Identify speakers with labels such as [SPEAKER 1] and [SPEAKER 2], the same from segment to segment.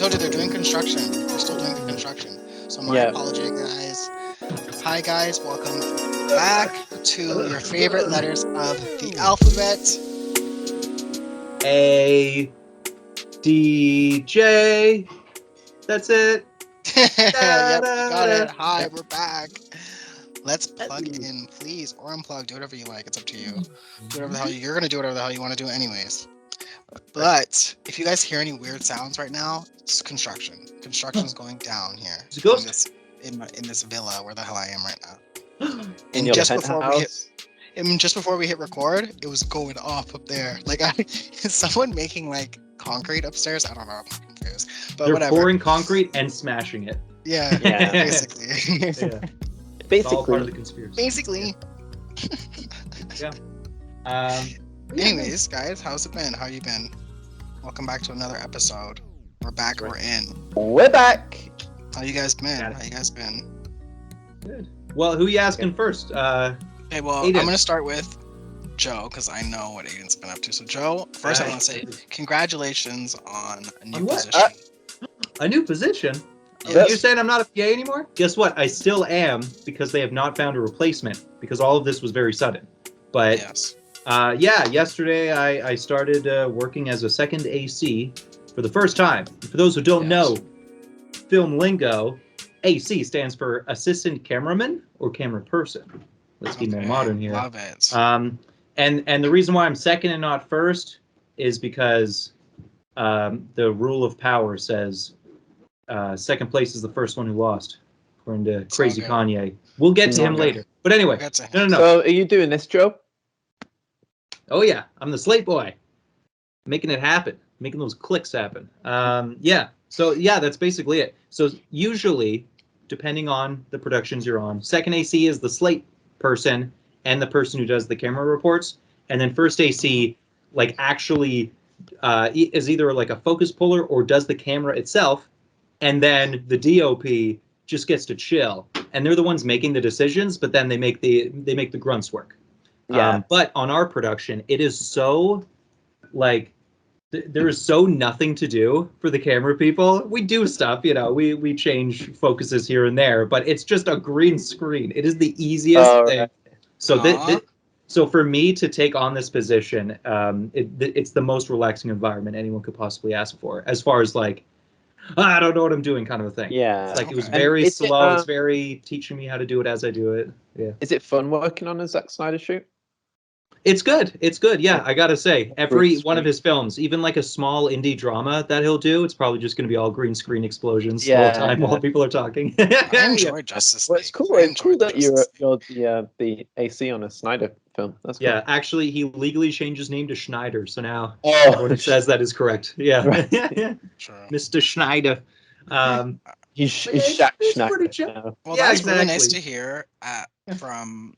[SPEAKER 1] told you they're doing construction. They're still doing the construction. So my apology, guys. Hi, guys. Welcome back to your favorite letters of the alphabet.
[SPEAKER 2] A, D, J. That's it.
[SPEAKER 1] Yep, got it. Hi, we're back. Let's plug in, please, or unplug. Do whatever you like. It's up to you. Do whatever the hell you're gonna do. Whatever the hell you want to do, anyways. But if you guys hear any weird sounds right now, it's construction. Construction's going down here
[SPEAKER 2] It's a ghost.
[SPEAKER 1] in this villa where the hell I am right now.
[SPEAKER 3] In
[SPEAKER 1] And
[SPEAKER 3] your
[SPEAKER 1] just
[SPEAKER 3] penthouse?
[SPEAKER 1] before we hit record, it was going off up there. Like, is someone making like concrete upstairs? I don't know. I'm confused. But
[SPEAKER 2] They're
[SPEAKER 1] whatever.
[SPEAKER 2] pouring concrete and smashing it.
[SPEAKER 1] Yeah,
[SPEAKER 3] Yeah.
[SPEAKER 1] basically.
[SPEAKER 2] Yeah. It's all part of the
[SPEAKER 3] Basically.
[SPEAKER 2] conspiracy.
[SPEAKER 1] Basically. Anyways, guys, how's it been? How you been? Welcome back to another episode. We're back. We're in.
[SPEAKER 3] We're back.
[SPEAKER 1] How you guys been?
[SPEAKER 2] Got it.
[SPEAKER 1] How you guys been?
[SPEAKER 2] Good. Well, who you asking first?
[SPEAKER 1] Okay, well,
[SPEAKER 2] Aidan.
[SPEAKER 1] I'm gonna start with Joe because I know what Aidan's been up to. So, Joe, first I want to say congratulations on a new
[SPEAKER 2] On what?
[SPEAKER 1] position.
[SPEAKER 2] A new position.
[SPEAKER 1] Yes.
[SPEAKER 2] You're saying I'm not a PA anymore? Guess what? I still am because they have not found a replacement because all of this was very sudden. But
[SPEAKER 1] Yes.
[SPEAKER 2] yesterday I started working as a second AC for the first time. For those who don't know, film lingo, AC stands for assistant cameraman or camera person. Let's be more modern here.
[SPEAKER 1] Love it.
[SPEAKER 2] And the reason why I'm second and not first is because the rule of power says second place is the first one who lost, according to Crazy
[SPEAKER 1] good.
[SPEAKER 2] Kanye. We'll get to him
[SPEAKER 1] Okay.
[SPEAKER 2] later. But anyway,
[SPEAKER 1] We'll get to him.
[SPEAKER 2] no.
[SPEAKER 3] So, are you doing this, Joe?
[SPEAKER 2] Oh yeah, I'm the slate boy, making it happen, making those clicks happen. So that's basically it. So usually, depending on the productions you're on, second AC is the slate person and the person who does the camera reports, and then first AC like actually is either like a focus puller or does the camera itself, and then the DOP just gets to chill, and they're the ones making the decisions, but then they make the grunts work.
[SPEAKER 3] Yeah.
[SPEAKER 2] But on our production, it is so like there is so nothing to do for the camera people. We do stuff, we change focuses here and there, but it's just a green screen. It is the easiest thing.
[SPEAKER 3] Right.
[SPEAKER 2] So so for me to take on this position, it's the most relaxing environment anyone could possibly ask for, as far as like, I don't know what I'm doing kind of a thing.
[SPEAKER 3] Yeah.
[SPEAKER 2] It's like it was
[SPEAKER 1] Okay.
[SPEAKER 2] very
[SPEAKER 3] Is it,
[SPEAKER 2] slow. It's very teaching me how to do it as I do it. Yeah.
[SPEAKER 3] Is it fun working on a Zack Snyder shoot?
[SPEAKER 2] It's good. It's good. Yeah, I gotta say, every
[SPEAKER 3] Green
[SPEAKER 2] one of
[SPEAKER 3] screen.
[SPEAKER 2] his films, even like a small indie drama that he'll do, it's probably just going to be all green screen explosions
[SPEAKER 3] Yeah,
[SPEAKER 2] the whole time
[SPEAKER 3] yeah.
[SPEAKER 2] while people are talking.
[SPEAKER 1] I
[SPEAKER 2] Yeah.
[SPEAKER 1] enjoyed Justice
[SPEAKER 3] Well,
[SPEAKER 1] League.
[SPEAKER 3] it's cool.
[SPEAKER 1] I
[SPEAKER 3] It's cool
[SPEAKER 1] enjoyed
[SPEAKER 3] that you're
[SPEAKER 1] Justice League.
[SPEAKER 3] the AC on a Snyder film. That's cool.
[SPEAKER 2] Yeah, actually, he legally changed his name to Schneider, so now
[SPEAKER 3] Oh,
[SPEAKER 2] everyone who says that is correct. Yeah,
[SPEAKER 3] Right.
[SPEAKER 1] True.
[SPEAKER 2] Mr. Schneider.
[SPEAKER 3] he's
[SPEAKER 2] It's
[SPEAKER 3] Shaq
[SPEAKER 2] pretty
[SPEAKER 3] Schneider
[SPEAKER 2] chill.
[SPEAKER 3] now.
[SPEAKER 1] Well,
[SPEAKER 2] Yeah,
[SPEAKER 1] that's really nice
[SPEAKER 2] exactly.
[SPEAKER 1] to hear from,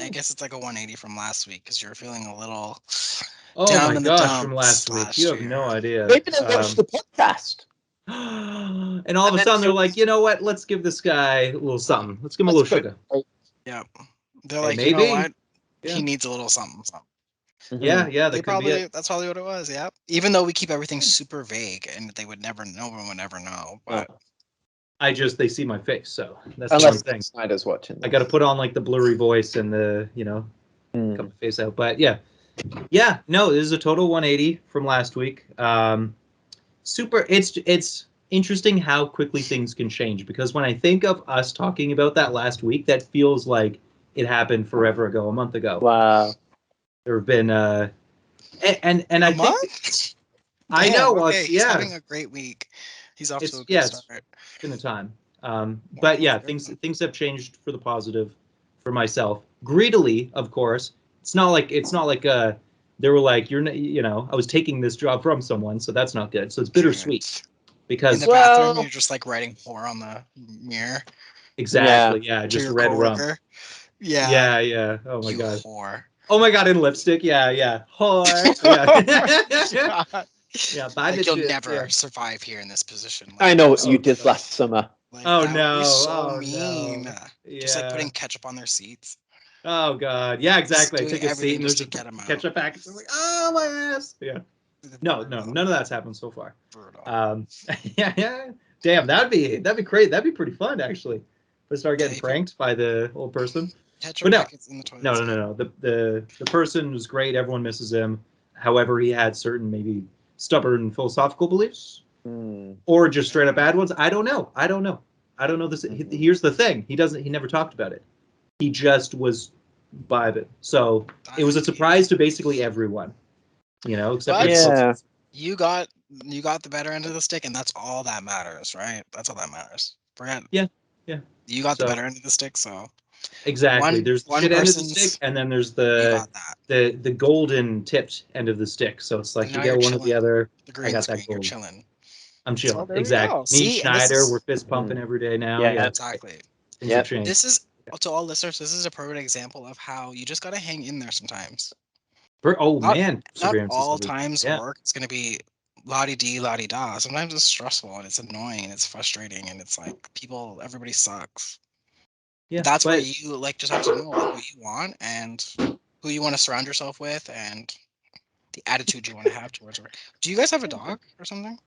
[SPEAKER 1] I guess it's like a 180 from last week because you're feeling a little
[SPEAKER 2] Oh
[SPEAKER 1] down
[SPEAKER 2] my
[SPEAKER 1] in the
[SPEAKER 2] gosh, from
[SPEAKER 1] dumps
[SPEAKER 2] last week, you have
[SPEAKER 1] year.
[SPEAKER 2] no idea.
[SPEAKER 3] Maybe they watched the podcast.
[SPEAKER 2] And all of a
[SPEAKER 3] And then
[SPEAKER 2] sudden they're
[SPEAKER 3] so-
[SPEAKER 2] like, you know what? Let's give this guy a little something. Let's give him a
[SPEAKER 3] Let's
[SPEAKER 2] little
[SPEAKER 3] put-
[SPEAKER 2] sugar.
[SPEAKER 1] Yep. They're
[SPEAKER 2] Hey,
[SPEAKER 1] like, you know
[SPEAKER 2] maybe.
[SPEAKER 1] what?
[SPEAKER 2] Yeah.
[SPEAKER 1] He needs a little something.
[SPEAKER 3] Mhm.
[SPEAKER 2] Yeah,
[SPEAKER 1] They
[SPEAKER 2] that could be it.
[SPEAKER 1] that's probably what it was. Yeah. Even though we keep everything super vague and they would never, no one would never know. But
[SPEAKER 2] They see my face, so that's the one
[SPEAKER 3] Unless
[SPEAKER 2] thing.
[SPEAKER 3] Snyder's watching.
[SPEAKER 2] I got to put on like the blurry voice and the,
[SPEAKER 3] Mm.
[SPEAKER 2] cut my face out. But yeah, no, this is a total 180 from last week. Super. It's interesting how quickly things can change, because when I think of us talking about that last week, that feels like it happened forever ago, a month ago.
[SPEAKER 3] Wow.
[SPEAKER 2] There have been and I think
[SPEAKER 1] month?
[SPEAKER 2] I know. Well,
[SPEAKER 1] Okay,
[SPEAKER 2] it's,
[SPEAKER 1] he's
[SPEAKER 2] yeah,
[SPEAKER 1] having a great week. He's off to a good
[SPEAKER 2] it's
[SPEAKER 1] start.
[SPEAKER 2] been a time. But yeah,
[SPEAKER 1] Good.
[SPEAKER 2] things have changed for the positive for myself. Greedily, of course. It's not like they were like, I was taking this job from someone, so that's not good. So it's bittersweet
[SPEAKER 1] In
[SPEAKER 2] because
[SPEAKER 1] the bathroom,
[SPEAKER 3] Well-
[SPEAKER 1] you're just like writing whore on the mirror.
[SPEAKER 2] exactly, yeah,
[SPEAKER 1] To
[SPEAKER 2] just
[SPEAKER 1] your
[SPEAKER 2] red rum.
[SPEAKER 1] coworker. Yeah.
[SPEAKER 2] Yeah. Oh my
[SPEAKER 1] you
[SPEAKER 2] god.
[SPEAKER 1] whore.
[SPEAKER 2] Oh my god, in lipstick. Yeah. Whore. Yeah. Yeah. Buy
[SPEAKER 1] Like
[SPEAKER 2] the
[SPEAKER 1] you'll
[SPEAKER 2] shit,
[SPEAKER 1] never
[SPEAKER 2] yeah.
[SPEAKER 1] survive here in this position.
[SPEAKER 3] I know what
[SPEAKER 2] Oh,
[SPEAKER 3] you did
[SPEAKER 2] God.
[SPEAKER 3] last summer.
[SPEAKER 1] Like,
[SPEAKER 2] Oh,
[SPEAKER 1] that would be
[SPEAKER 2] no.
[SPEAKER 1] so
[SPEAKER 2] Oh, no.
[SPEAKER 1] mean. Just like
[SPEAKER 2] Yeah.
[SPEAKER 1] putting ketchup on their seats.
[SPEAKER 2] Oh god. Yeah, exactly. I
[SPEAKER 1] doing
[SPEAKER 2] take a seat
[SPEAKER 1] everything
[SPEAKER 2] and
[SPEAKER 1] just
[SPEAKER 2] there's
[SPEAKER 1] to
[SPEAKER 2] a
[SPEAKER 1] get 'em out.
[SPEAKER 2] ketchup packets. I'm like, oh my ass. Yeah. No, none of that's happened so far.
[SPEAKER 1] Brutal.
[SPEAKER 2] Yeah. Damn, that'd be great. That'd be pretty fun, actually. Let's start getting
[SPEAKER 1] Yeah,
[SPEAKER 2] pranked by the old person.
[SPEAKER 1] Ketchup
[SPEAKER 2] But no.
[SPEAKER 1] packets in the toilet.
[SPEAKER 2] No. The person was great. Everyone misses him. However, he had certain maybe stubborn philosophical beliefs, or just straight up bad ones. I don't know. This. Here's the thing. He never talked about it. He just was vibing. So it was a surprise to basically everyone. Except for
[SPEAKER 1] you got the better end of the stick, and that's all that matters, right? That's all that matters. Forget.
[SPEAKER 2] Yeah.
[SPEAKER 1] You got the better end of the stick, so.
[SPEAKER 2] Exactly. There's the shit end of the stick, and then there's the golden tipped end of the stick. So it's like you get one or the other.
[SPEAKER 1] The green screen, you're chilling.
[SPEAKER 2] I'm chilling.
[SPEAKER 1] So
[SPEAKER 2] exactly. Me, Schneider, we're fist pumping every day now.
[SPEAKER 3] Yeah,
[SPEAKER 1] exactly.
[SPEAKER 3] Yeah.
[SPEAKER 1] This is, to all listeners, this is a perfect example of how you just gotta hang in there sometimes.
[SPEAKER 2] Not
[SPEAKER 1] all times work. It's gonna be la-di-dee, la-di-da. Sometimes it's stressful and it's annoying and it's frustrating and it's like everybody sucks. Yeah, that's where you just have to know what you want and who you want to surround yourself with and the attitude you want to have towards it. Do you guys have a dog or something?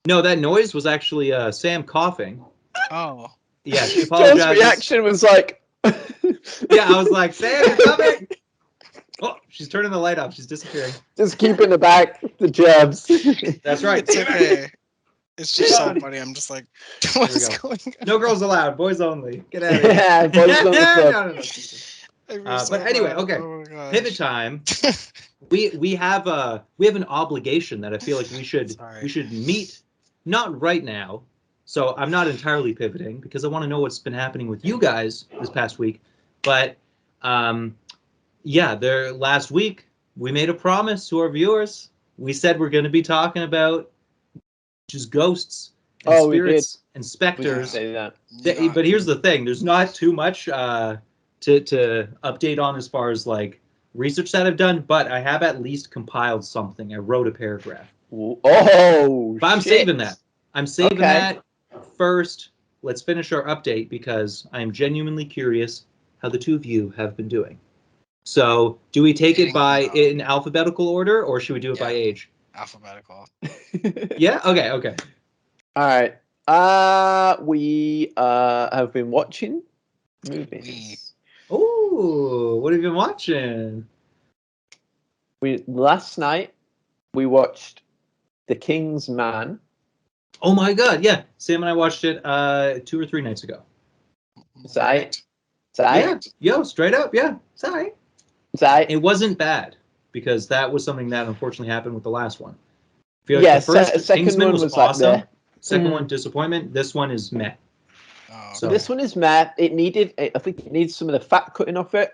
[SPEAKER 2] No, that noise was actually Sam coughing.
[SPEAKER 1] Oh.
[SPEAKER 2] Yeah, she apologized.
[SPEAKER 3] Joe's reaction was like...
[SPEAKER 2] Yeah, I was like, Sam, you're coming! Oh, she's turning the light off. She's disappearing.
[SPEAKER 3] Just keeping the back, the jabs.
[SPEAKER 2] That's right.
[SPEAKER 1] It's okay. It's just so funny. I'm just like, what's going on?
[SPEAKER 2] No girls allowed. Boys only. Get out of here.
[SPEAKER 3] Yeah, boys only.
[SPEAKER 2] But anyway, okay. Pivot time. we have an obligation that I feel like we should meet. Not right now. So I'm not entirely pivoting because I want to know what's been happening with you guys this past week. But last week we made a promise to our viewers. We said we're going to be talking about just ghosts and spirits and specters. But here's the thing: there's not too much to update on as far as research that I've done. But I have at least compiled something. I wrote a paragraph.
[SPEAKER 3] Oh,
[SPEAKER 2] but I'm saving that. I'm saving that first. Let's finish our update because I am genuinely curious how the two of you have been doing. So, do we take it in alphabetical order, or should we do it by age?
[SPEAKER 1] Alphabetical.
[SPEAKER 2] Yeah. Okay.
[SPEAKER 3] All right. We have been watching movies.
[SPEAKER 2] Oh, what have you been watching?
[SPEAKER 3] Last night we watched The King's Man.
[SPEAKER 2] Oh my God! Yeah, Sam and I watched it 2 or 3 nights ago. Yeah. Yo, straight up. Yeah. Sorry. It wasn't bad because that was something that unfortunately happened with the last one. I feel like the first Kingsman was awesome. Second one, disappointment. This one is meh.
[SPEAKER 3] So this one is meh. I think it needs some of the fat cutting off it.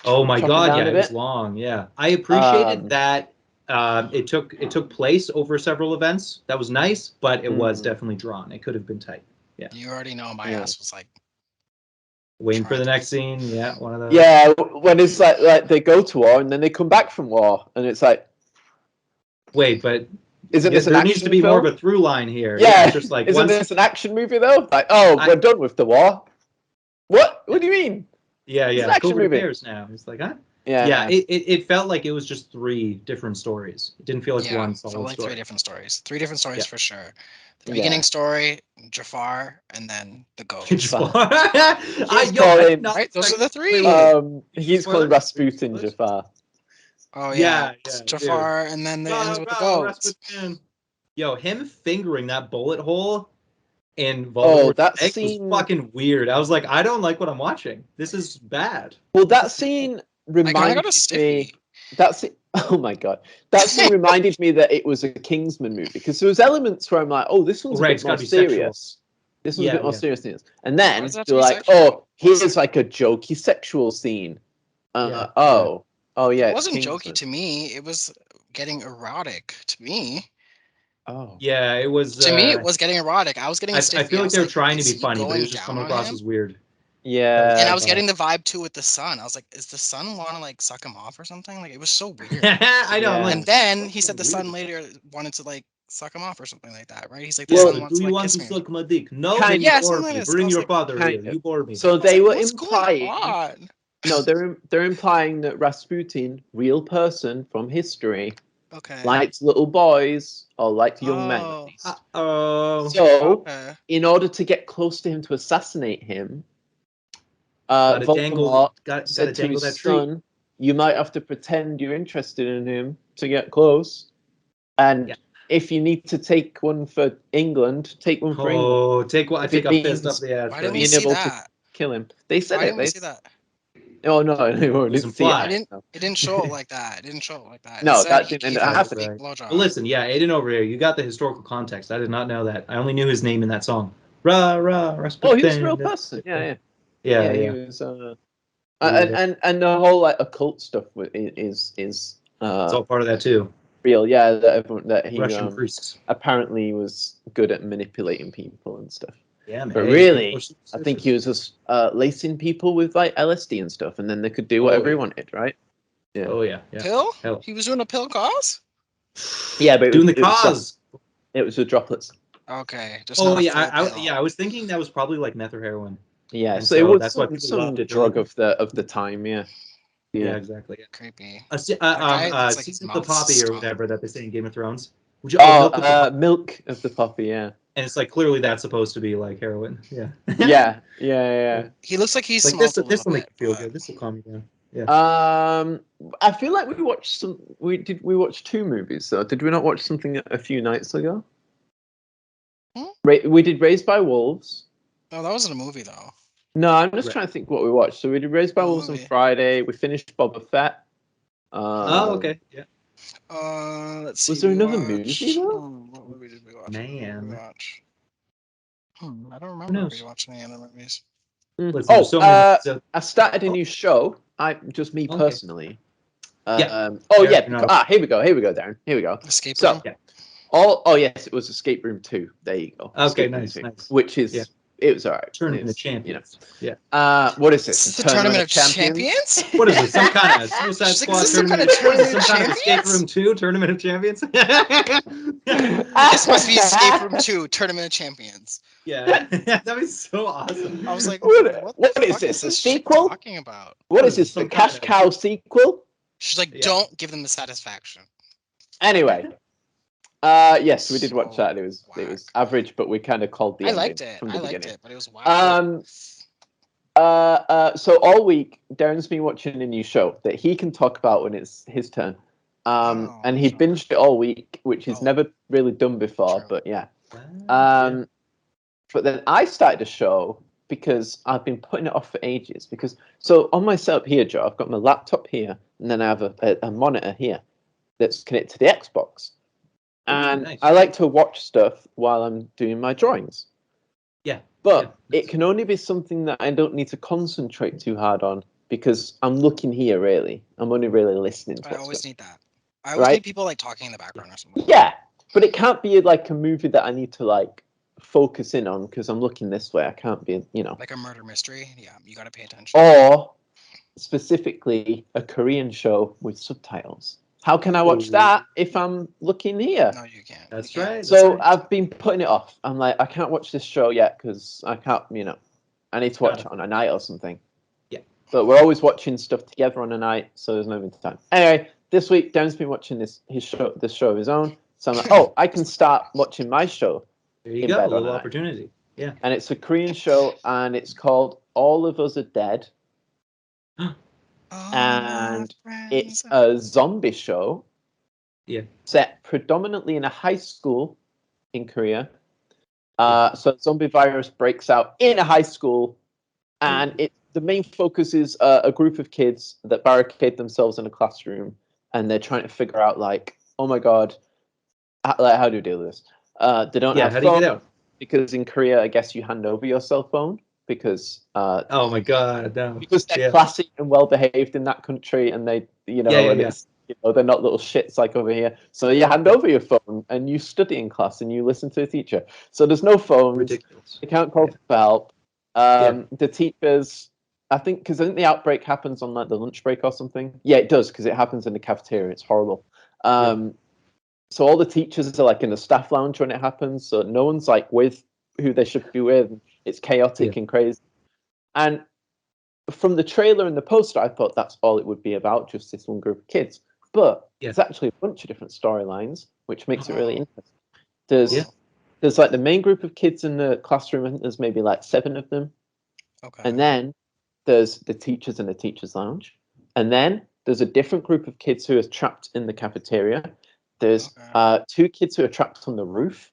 [SPEAKER 2] Oh my God! Yeah, it was long. Yeah, I appreciated that. It took place over several events. That was nice, but it was definitely drawn. It could have been tight. Yeah.
[SPEAKER 1] You already know my ass was like
[SPEAKER 2] waiting for the next scene. Yeah, one of those.
[SPEAKER 3] Yeah, when it's like they go to war and then they come back from war, and it's like,
[SPEAKER 2] wait, but
[SPEAKER 3] isn't this an
[SPEAKER 2] there
[SPEAKER 3] action
[SPEAKER 2] needs to be
[SPEAKER 3] film?
[SPEAKER 2] more of a through line here.
[SPEAKER 3] Yeah,
[SPEAKER 2] it's just like
[SPEAKER 3] isn't this an action movie though? Like, we're done with the war. What? What do you mean?
[SPEAKER 2] Yeah.
[SPEAKER 3] It's an action movie
[SPEAKER 2] now. It's like, huh?
[SPEAKER 3] Yeah.
[SPEAKER 2] It felt like it was just 3 different stories. It didn't feel like one solid
[SPEAKER 1] felt like
[SPEAKER 2] story.
[SPEAKER 1] 3 different stories. 3 different stories for sure. The beginning story, Jafar, and then the ghost.
[SPEAKER 3] Jafar.
[SPEAKER 1] Right? Those are the 3.
[SPEAKER 3] He's calling Rasputin Jafar.
[SPEAKER 1] Oh yeah, Jafar, dude. And then they ends with the ghost.
[SPEAKER 2] Rasputin. Yo, him fingering that bullet hole in Voldemort's egg was fucking weird. I was like, I don't like what I'm watching. This is bad.
[SPEAKER 3] Well, that scene reminded me. Oh my God, that scene reminded me that it was a Kingsman movie because there was elements where I'm like, oh, this one's a bit more serious. This one's a bit more serious than this. And then they're like, oh, here's like a jokey sexual scene. Yeah.
[SPEAKER 1] It wasn't jokey to me. It was getting erotic to me.
[SPEAKER 3] Oh.
[SPEAKER 2] Yeah, it was.
[SPEAKER 1] To me, it was getting erotic. I was getting.
[SPEAKER 2] I feel like they were trying to be funny, but it was just coming across as weird.
[SPEAKER 3] Yeah.
[SPEAKER 1] And I was getting the vibe too with the son. I was like, is the son want to suck him off or something? Like it was so weird.
[SPEAKER 2] I know.
[SPEAKER 3] Yeah.
[SPEAKER 1] And then he said the son later wanted to suck him off or something like that, right? He's like,
[SPEAKER 2] the son wants to kiss me. Suck my dick? No, bring your father here. You bore me.
[SPEAKER 3] So they were implying. No, they're implying that Rasputin, real person from history,
[SPEAKER 1] Okay.
[SPEAKER 3] Likes little boys or likes young men. So, in order to get close to him to assassinate him, Voldemort said to his son, "You might have to pretend you're interested in him to get close, and if you need to take one for England, take one for England.
[SPEAKER 2] Oh, take one. I take a fist up the ass.
[SPEAKER 1] Why didn't we see that?
[SPEAKER 3] Kill him. They said
[SPEAKER 1] Why didn't we see that?
[SPEAKER 3] Oh no, it didn't see it.
[SPEAKER 1] It didn't show it like that. It didn't show it like that.
[SPEAKER 3] No, that didn't happen.
[SPEAKER 2] Right. Well, listen, Aidan over here, you got the historical context. I did not know that. I only knew his name in that song. Rah rah.
[SPEAKER 3] Oh, he was a real person. Yeah. He was. And the whole like occult stuff is
[SPEAKER 2] it's all part of that too.
[SPEAKER 3] Real, yeah. That he
[SPEAKER 2] Russian priests
[SPEAKER 3] apparently was good at manipulating people and stuff.
[SPEAKER 2] Yeah, man.
[SPEAKER 3] But really, I think he was just lacing people with like LSD and stuff, and then they could do whatever he wanted, right?
[SPEAKER 2] Yeah. Oh yeah.
[SPEAKER 1] Pill? Hell. He was doing a pill cause?
[SPEAKER 3] Yeah, but
[SPEAKER 2] doing the cause.
[SPEAKER 3] It was the droplets.
[SPEAKER 1] Okay.
[SPEAKER 2] I was thinking that was probably like meth or heroin.
[SPEAKER 3] Yeah, so it was some drug of the time. Yeah,
[SPEAKER 2] exactly. Yeah.
[SPEAKER 1] Creepy.
[SPEAKER 2] Season of the poppy or whatever that they say in Game of Thrones.
[SPEAKER 3] Milk of the poppy. Yeah.
[SPEAKER 2] And it's like clearly that's supposed to be like heroin. Yeah.
[SPEAKER 3] Yeah.
[SPEAKER 1] He looks like he's
[SPEAKER 2] like this will make you feel good. This will calm you down.
[SPEAKER 3] Yeah. I feel like we watched we watched 2 movies though. Did we not watch something a few nights ago? We did Raised by Wolves.
[SPEAKER 1] Oh, that wasn't a movie though.
[SPEAKER 3] No, I'm just trying to think what we watched. So we did Raised by Wolves on Friday. We finished Boba Fett.
[SPEAKER 2] Okay. Yeah.
[SPEAKER 1] Let's see.
[SPEAKER 3] Was there another movie though?
[SPEAKER 1] What movie did we watch?
[SPEAKER 2] Man.
[SPEAKER 1] I don't remember if we watched any other movies.
[SPEAKER 3] I started a new show. Just me personally. Here we go, Darren. Here we go.
[SPEAKER 1] Escape Room.
[SPEAKER 3] Yes, it was Escape Room 2. There you go.
[SPEAKER 2] Okay, nice.
[SPEAKER 3] Which is it was alright.
[SPEAKER 2] Tournament of Champions. What is
[SPEAKER 3] this?
[SPEAKER 1] The Tournament of Champions?
[SPEAKER 2] What is this? Some kind of Suicide Squad tournament? Some kind of Escape Room 2 Tournament of Champions?
[SPEAKER 1] This must be Escape Room 2 Tournament of Champions.
[SPEAKER 2] Yeah, that was so awesome.
[SPEAKER 1] I was like,
[SPEAKER 3] what is this? A sequel?
[SPEAKER 1] Talking about?
[SPEAKER 3] What is this? The Cash Cow sequel?
[SPEAKER 1] She's like, don't give them the satisfaction.
[SPEAKER 3] Anyway. Yes, we did watch that. It was average, but we kind of called the.
[SPEAKER 1] I liked it, but it was wild.
[SPEAKER 3] So all week, Darren's been watching a new show that he can talk about when it's his turn. And he binged it all week, which he's never really done before. True. But yeah. But then I started a show because I've been putting it off for ages. So on my setup here, Joe, I've got my laptop here, and then I have a monitor here that's connected to the Xbox. And I like to watch stuff while I'm doing my drawings.
[SPEAKER 2] Yeah.
[SPEAKER 3] But it can only be something that I don't need to concentrate too hard on because I'm looking here, really. I'm only really listening to it.
[SPEAKER 1] I always need that. I always need people like talking in the background or something.
[SPEAKER 3] Yeah. But it can't be like a movie that I need to like focus in on because I'm looking this way. I can't be,
[SPEAKER 1] Like a murder mystery. Yeah, you got to pay attention.
[SPEAKER 3] Or specifically a Korean show with subtitles. How can I watch that if I'm looking here?
[SPEAKER 1] No, you can't.
[SPEAKER 2] That's right.
[SPEAKER 3] So I've been putting it off. I'm like, I can't watch this show yet because I can't, I need to watch it on a night or something.
[SPEAKER 2] Yeah.
[SPEAKER 3] But we're always watching stuff together on a night, so there's no even time. Anyway, this week, Dan's been watching this show of his own. So I'm like, I can start watching my show.
[SPEAKER 2] There you go, a little opportunity. Yeah.
[SPEAKER 3] And it's a Korean show, and it's called All of Us Are Dead. And it's a zombie show set predominantly in a high school in Korea. So zombie virus breaks out in a high school, and the main focus is a group of kids that barricade themselves in a classroom, and they're trying to figure out like, oh my god, how do you deal with this? They don't have
[SPEAKER 2] how do you get out?
[SPEAKER 3] Because in Korea, I guess you hand over your cell phone. Because
[SPEAKER 2] oh my god, no.
[SPEAKER 3] Because they're classy and well behaved in that country, and they it's, they're not little shits like over here. So you hand over your phone and you study in class and you listen to the teacher. So there's no phones.
[SPEAKER 2] Ridiculous.
[SPEAKER 3] You can't call for help. The teachers, I think the outbreak happens on like the lunch break or something. Yeah, it does because it happens in the cafeteria. It's horrible. So all the teachers are like in the staff lounge when it happens. So no one's like with who they should be with. It's chaotic and crazy. And from the trailer and the poster, I thought that's all it would be about, just this one group of kids. but there's actually a bunch of different storylines, which makes it really interesting. There's like the main group of kids in the classroom, and there's maybe like 7 of them.
[SPEAKER 1] Okay.
[SPEAKER 3] And then there's the teachers in the teachers' lounge. And then there's a different group of kids who are trapped in the cafeteria. There's 2 kids who are trapped on the roof.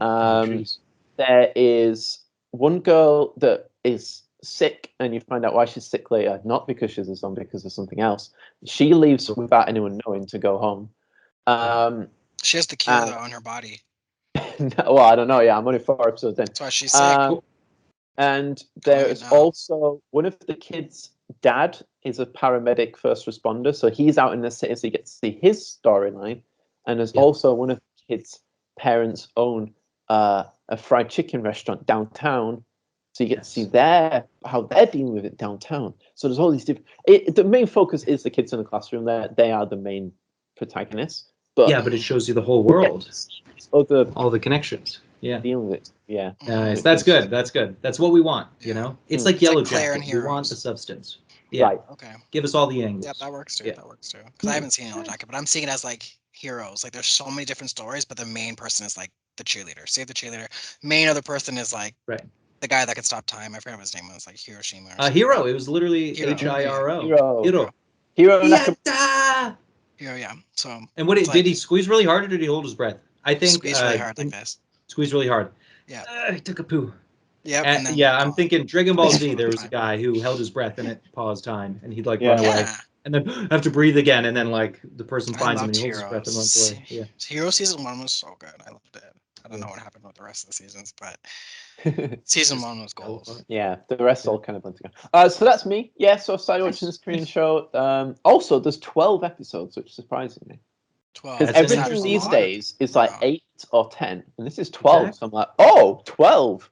[SPEAKER 3] There is one girl that is sick, and you find out why she's sick later. Not because she's a zombie, because of something else. She leaves without anyone knowing to go home.
[SPEAKER 1] She has the cure though on her body.
[SPEAKER 3] Well, I don't know. Yeah, I'm only 4 episodes in.
[SPEAKER 1] That's why she's sick.
[SPEAKER 3] And there is also one of the kids' dad is a paramedic first responder, so he's out in the city, so you get to see his storyline. And there's also one of the kids' parents own a fried chicken restaurant downtown, so you get to see how they're dealing with it downtown. So there's all these different. The main focus is the kids in the classroom. They are the main protagonists. But
[SPEAKER 2] it shows you the whole world, all the connections. Yeah,
[SPEAKER 3] dealing with it. Yeah,
[SPEAKER 2] nice. That's good. That's good. That's what we want. You know, it's like Yellow Jacket. We want the substance. Yeah.
[SPEAKER 3] Right.
[SPEAKER 1] Okay.
[SPEAKER 2] Give us all the angles.
[SPEAKER 1] Yep, that works too. Yeah. That works too. Because I haven't seen Yellow Jacket, but I'm seeing it as like heroes. Like there's so many different stories, but the main person is like the cheerleader. Save the cheerleader. Main other person is like the guy that could stop time. I forgot what his name was. Like Hiroshima. Or
[SPEAKER 2] Hero. It was literally Hiro.
[SPEAKER 3] Hiro.
[SPEAKER 1] Yeah. So.
[SPEAKER 2] And what did he squeeze really hard, or did he hold his breath? I think
[SPEAKER 1] squeeze really hard like this.
[SPEAKER 2] Squeeze really hard.
[SPEAKER 1] Yeah.
[SPEAKER 2] He took a poo.
[SPEAKER 1] Yep.
[SPEAKER 2] I'm thinking Dragon Ball Z. There was a guy who held his breath and it paused time, and he'd like run away, and then have to breathe again, and then like the person finds him and he holds his breath and runs away. Yeah.
[SPEAKER 1] Hero season 1 was so good. I loved it. I don't know what happened with the rest of the seasons, but season 1 was gold.
[SPEAKER 3] Yeah, the rest all kind of went together. So that's me. Yeah, so I started watching this Korean show. Also, there's 12 episodes, which surprises me.
[SPEAKER 1] 12.
[SPEAKER 3] Because everything these days is like 8 or 10, and this is 12. Okay. So I'm like, 12.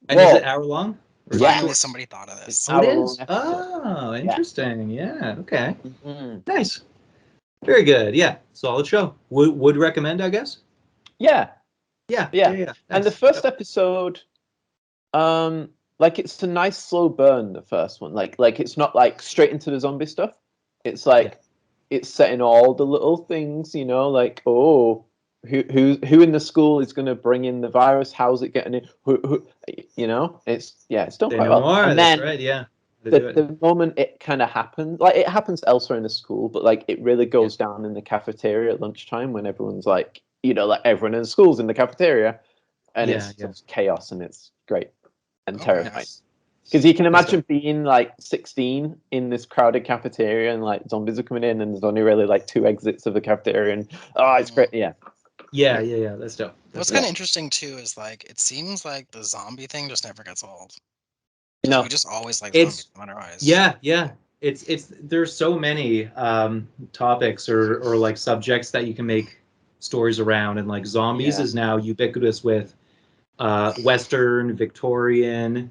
[SPEAKER 2] And is it hour long?
[SPEAKER 1] Finally, somebody thought of this.
[SPEAKER 2] It is? Oh, interesting. Yeah. Okay. Mm-hmm. Nice. Very good. Yeah. Solid show. Would recommend, I guess.
[SPEAKER 3] Yeah.
[SPEAKER 2] Nice.
[SPEAKER 3] And the first episode, like it's a nice slow burn. The first one, like it's not like straight into the zombie stuff. It's like it's setting all the little things, you know, like who in the school is going to bring in the virus? How's it getting in? Who you know, it's done quite well.
[SPEAKER 2] And then right, yeah.
[SPEAKER 3] The moment it kind of happens, like it happens elsewhere in the school, but like it really goes down in the cafeteria at lunchtime when everyone's like, you know, like everyone in the school's in the cafeteria, and it's just chaos, and it's great and terrifying. Because you can imagine being like 16 in this crowded cafeteria, and like zombies are coming in, and there's only really like 2 exits of the cafeteria, and it's great. Yeah.
[SPEAKER 2] That's dope.
[SPEAKER 1] What's kind of interesting too is like it seems like the zombie thing just never gets old.
[SPEAKER 3] No,
[SPEAKER 1] we just always like zombies no matter what.
[SPEAKER 2] Yeah. It's there's so many topics or like subjects that you can make stories around, and like zombies is now ubiquitous with Western, Victorian,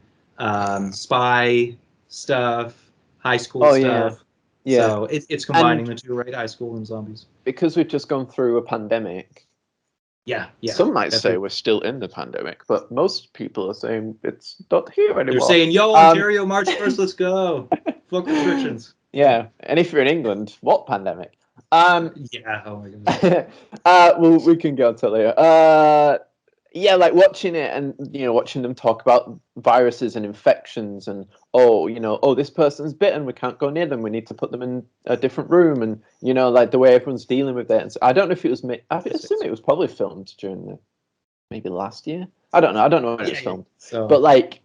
[SPEAKER 2] spy stuff, high school stuff. Yeah. So it's combining the two, right? High school and zombies.
[SPEAKER 3] Because we've just gone through a pandemic.
[SPEAKER 2] Yeah.
[SPEAKER 3] Some might say we're still in the pandemic, but most people are saying it's not here anymore.
[SPEAKER 2] They're saying, "Yo, Ontario, March 1st, let's go." Fuck restrictions.
[SPEAKER 3] Yeah, and if you're in England, what pandemic?
[SPEAKER 2] Yeah. Oh my god.
[SPEAKER 3] Well, we can go until later. Yeah, like watching it and, you know, watching them talk about viruses and infections and, this person's bitten, we can't go near them, we need to put them in a different room, and, you know, like the way everyone's dealing with it. And so, I don't know if it was I assume it was probably filmed during maybe last year. I don't know when it was filmed. So, but like,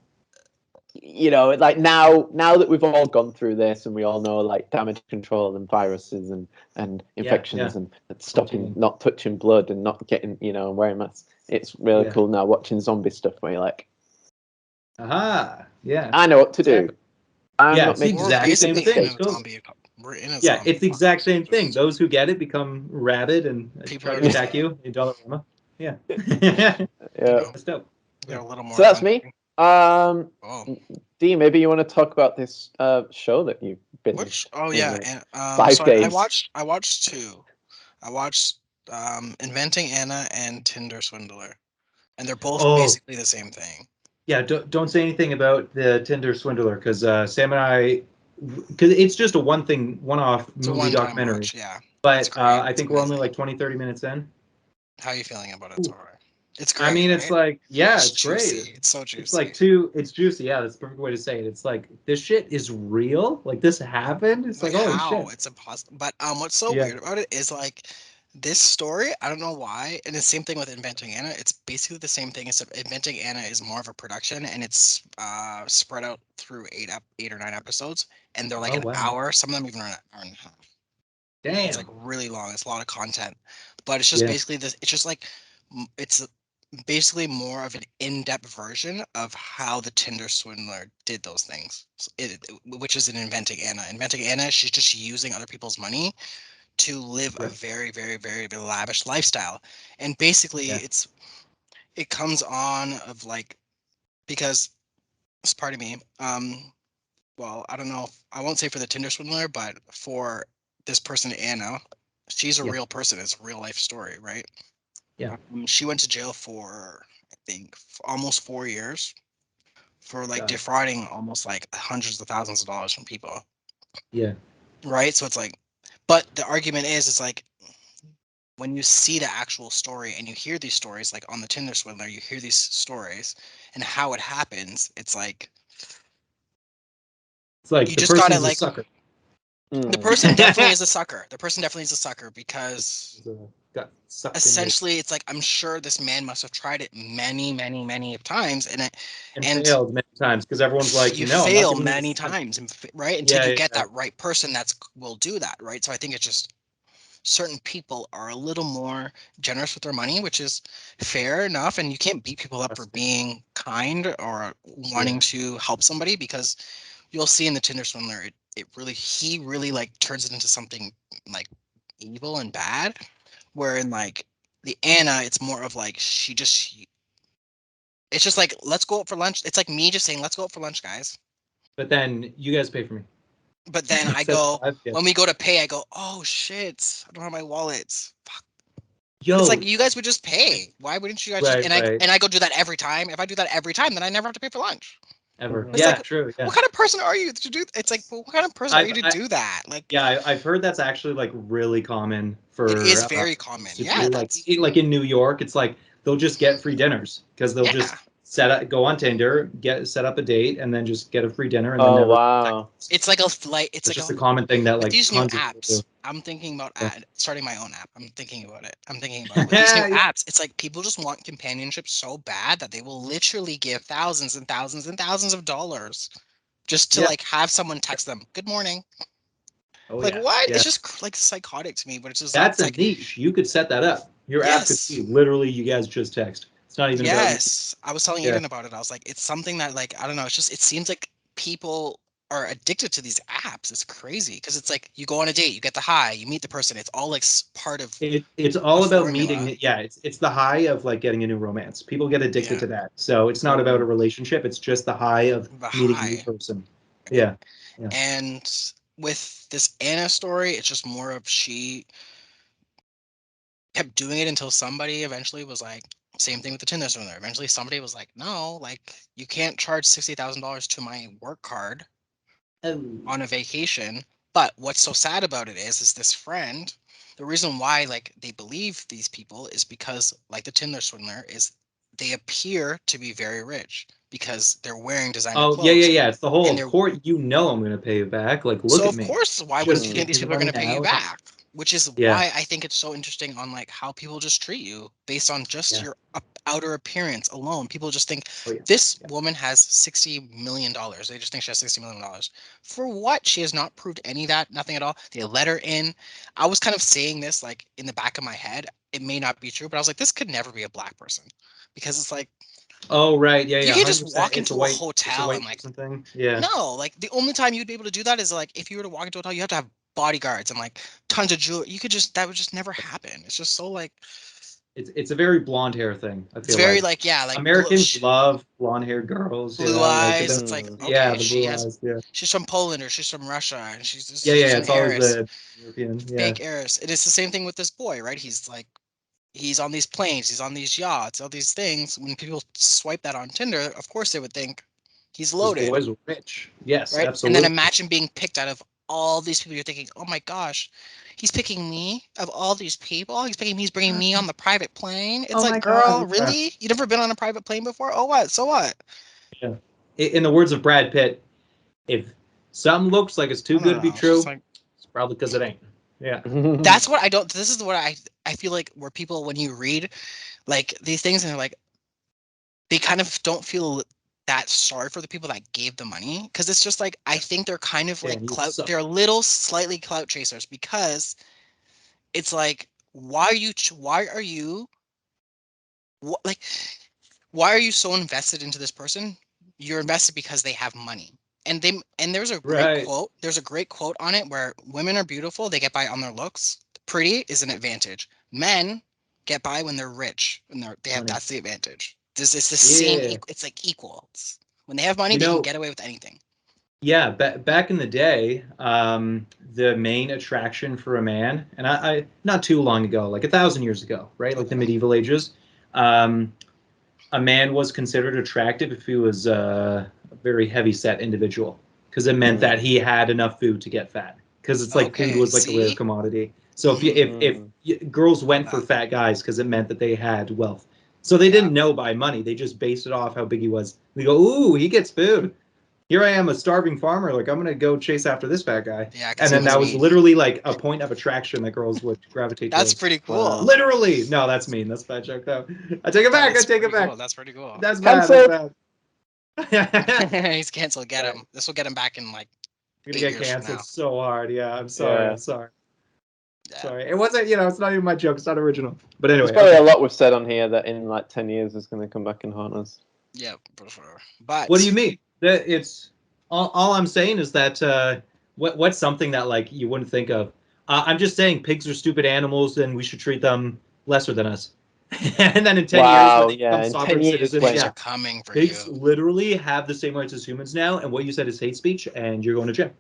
[SPEAKER 3] you know, like now that we've all gone through this and we all know like damage control and viruses and infections and stopping, not touching blood and not getting, you know, wearing masks. It's really cool now watching zombie stuff where you're like,
[SPEAKER 2] yeah,
[SPEAKER 3] I know what to do.
[SPEAKER 2] It's the exact same thing. It's the exact same thing. Those who get it become rabid and try to attack you in Dollarama. Yeah. That's dope.
[SPEAKER 1] Yeah, a little more.
[SPEAKER 3] So that's me. Dee, maybe you want to talk about this show that you've been.
[SPEAKER 1] 5 days. I watched 2. I watched Inventing Anna and Tinder Swindler, and they're both basically the same thing.
[SPEAKER 2] Yeah, don't say anything about the Tinder Swindler, because Sam and I because it's just a one-off movie documentary.
[SPEAKER 1] Watch, yeah.
[SPEAKER 2] But I think we're only like 20-30 minutes in.
[SPEAKER 1] How are you feeling about it, Tori? It's great.
[SPEAKER 2] I mean,
[SPEAKER 1] right?
[SPEAKER 2] it's like, yeah, it's
[SPEAKER 1] juicy.
[SPEAKER 2] great.
[SPEAKER 1] It's so juicy.
[SPEAKER 2] It's like it's juicy. Yeah, that's the perfect way to say it. It's like, this shit is real. Like, this happened. It's like holy shit.
[SPEAKER 1] It's impossible. But what's so weird about it is like this story. I don't know why. And the same thing with Inventing Anna. It's basically the same thing. Except Inventing Anna is more of a production, and it's spread out through 8 or 9 episodes, and they're like an hour. Some of them even are an hour and a half.
[SPEAKER 2] Damn.
[SPEAKER 1] It's like really long. It's a lot of content, but it's just basically this. It's just like it's basically more of an in-depth version of how the Tinder swindler did those things, which is in Inventing Anna. Inventing Anna, she's just using other people's money to live a very, very, very lavish lifestyle, and basically it comes on of like because pardon me, well, I don't know, I won't say for the Tinder swindler, but for this person Anna, she's a real person. It's a real life story, right?
[SPEAKER 2] Yeah.
[SPEAKER 1] She went to jail for, I think, almost 4 years for like defrauding almost like hundreds of thousands of dollars from people.
[SPEAKER 2] Yeah.
[SPEAKER 1] Right. So it's like, but the argument is, it's like when you see the actual story and you hear these stories, like on the Tinder swindler, you hear these stories and how it happens. It's like
[SPEAKER 2] you just gotta like. Sucker.
[SPEAKER 1] The person definitely is a sucker. The person definitely is a sucker because essentially it's like, I'm sure this man must have tried it many, many, many times and
[SPEAKER 2] failed many times because everyone's like,
[SPEAKER 1] you
[SPEAKER 2] no,
[SPEAKER 1] fail many times, right? Until you get that right person that's will do that, right? So I think it's just certain people are a little more generous with their money, which is fair enough, and you can't beat people up for being kind or wanting to help somebody, because you'll see in the Tinder swindler, he really like turns it into something like evil and bad. Where in like the Anna, it's more of like it's just like, let's go out for lunch. It's like me just saying, let's go out for lunch, guys.
[SPEAKER 2] But then you guys pay for me.
[SPEAKER 1] But then I go, when we go to pay, I go, oh shit, I don't have my wallet. Fuck. Yo, it's like, you guys would just pay. Why wouldn't you guys just? And I go do that every time. If I do that every time, then I never have to pay for lunch.
[SPEAKER 2] Ever. It's like,
[SPEAKER 1] true. Yeah. What kind of person are you to do? It's like, well, what kind of person are you to do that? Like,
[SPEAKER 2] yeah, I've heard that's actually like really common for.
[SPEAKER 1] It is very common. Yeah,
[SPEAKER 2] like in New York, it's like they'll just get free dinners because they'll just go on Tinder, set up a date, and then just get a free dinner. And
[SPEAKER 3] wow!
[SPEAKER 1] It's like a flight. It's like
[SPEAKER 2] just a common thing that like
[SPEAKER 1] these new apps. I'm thinking about starting my own app. I'm thinking about it. With these new apps, it's like people just want companionship so bad that they will literally give thousands and thousands and thousands of dollars just to like have someone text them, "Good morning." Oh, like what? Yeah. It's just like psychotic to me, but it's just
[SPEAKER 2] that's
[SPEAKER 1] a
[SPEAKER 2] like, niche. You could set that up. Your app could be literally you guys just text. It's not even.
[SPEAKER 1] Yes, I was telling Aidan about it. I was like, it's something that like, I don't know. It's just, it seems like people are addicted to these apps. It's crazy because it's like you go on a date, you get the high, you meet the person. It's all like part of.
[SPEAKER 2] It's all about meeting. Yeah, it's the high of like getting a new romance. People get addicted to that. So it's not about a relationship. It's just the high of meeting a new person. Yeah.
[SPEAKER 1] And with this Anna story, it's just more of she kept doing it until somebody eventually was like, same thing with the Tinder swindler. Eventually somebody was like, no, like you can't charge $60,000 to my work card on a vacation. But what's so sad about it is this friend, the reason why like they believe these people is because like the Tinder swindler is they appear to be very rich because they're wearing designer clothes.
[SPEAKER 2] Oh, yeah. It's the whole court. I'm going to pay you back. Like, look at me.
[SPEAKER 1] So, of course, why wouldn't you think these people are going to pay you back? Which is why I think it's so interesting on like how people just treat you based on just your outer appearance alone. People just think this woman has $60 million. They just think she has $60 million. For what? She has not proved any of that, nothing at all. They let her in. I was kind of saying this like in the back of my head. It may not be true, but I was like, this could never be a black person because it's like,
[SPEAKER 2] oh right, yeah.
[SPEAKER 1] You can't just walk into a hotel and like
[SPEAKER 2] something. Yeah.
[SPEAKER 1] No, like the only time you'd be able to do that is like if you were to walk into a hotel, you have to have bodyguards and like tons of jewelry. That would just never happen. It's just so like.
[SPEAKER 2] It's a very blonde hair thing. I feel
[SPEAKER 1] it's very like
[SPEAKER 2] Americans love blonde haired girls.
[SPEAKER 1] Blue eyes. It's like okay,
[SPEAKER 2] the blue eyes. Yeah.
[SPEAKER 1] She's from Poland or she's from Russia and she's just
[SPEAKER 2] it's always the European
[SPEAKER 1] fake heiress. And it's the same thing with this boy, right? He's on these planes, he's on these yachts, all these things. When people swipe that on Tinder, of course they would think He's loaded.
[SPEAKER 2] This boy's rich. Yes,
[SPEAKER 1] right?
[SPEAKER 2] absolutely.
[SPEAKER 1] And then imagine being picked out of all these people. You're thinking, oh my gosh, he's picking me of all these people. He's picking me. He's bringing me on the private plane. It's like, girl, really? You never been on a private plane before? Oh, what? So what?
[SPEAKER 2] Yeah. In the words of Brad Pitt, if something looks like it's too good to be true, it's probably because it ain't. Yeah.
[SPEAKER 1] That's what I don't. This is what I feel like where people, when you read like these things and they're like, they kind of don't feel that sorry for the people that gave the money, because it's just like, I think they're kind of like clout. They're slightly clout chasers, because it's like, why are you so invested into this person? You're invested because they have money. And there's a great quote. There's a great quote on it where women are beautiful, they get by on their looks. Pretty is an advantage. Men get by when they're rich, and that's the advantage. It's the same. It's like equals. When they have money, they can get away with anything.
[SPEAKER 2] Yeah, back in the day, the main attraction for a man, and I not too long ago, like 1,000 years ago, right, like the medieval ages, a man was considered attractive if he was a very heavy-set individual, because it meant that he had enough food to get fat. Because it's like food was like a rare commodity. So if girls went for fat guys, because it meant that they had wealth. So they didn't know by money. They just based it off how big he was. They go, ooh, he gets food. Here I am, a starving farmer. Like, I'm going to go chase after this fat guy. Yeah, and then that was literally like a point of attraction that girls would gravitate towards.
[SPEAKER 1] That's pretty cool.
[SPEAKER 2] Literally. No, that's mean. That's a bad joke, though. I take it back. I take it back.
[SPEAKER 1] Cool. That's pretty cool.
[SPEAKER 2] That's bad. That's
[SPEAKER 1] bad. He's canceled. Get him. This will get him back in like.
[SPEAKER 2] You're going to get canceled so hard. Yeah, I'm sorry. I'm sorry. Yeah. Sorry. It wasn't, it's not even my joke. It's not original. But anyway.
[SPEAKER 3] There's probably a lot we've said on here that in like 10 years is going to come back and haunt us.
[SPEAKER 1] Yeah, for sure. But
[SPEAKER 2] what do you mean? That it's all I'm saying is that what's something that like you wouldn't think of? I'm just saying pigs are stupid animals and we should treat them lesser than us. And then in 10 years, when they become sovereign citizens,
[SPEAKER 1] are coming for
[SPEAKER 2] pigs literally have the same rights as humans now. And what you said is hate speech, and you're going to jail.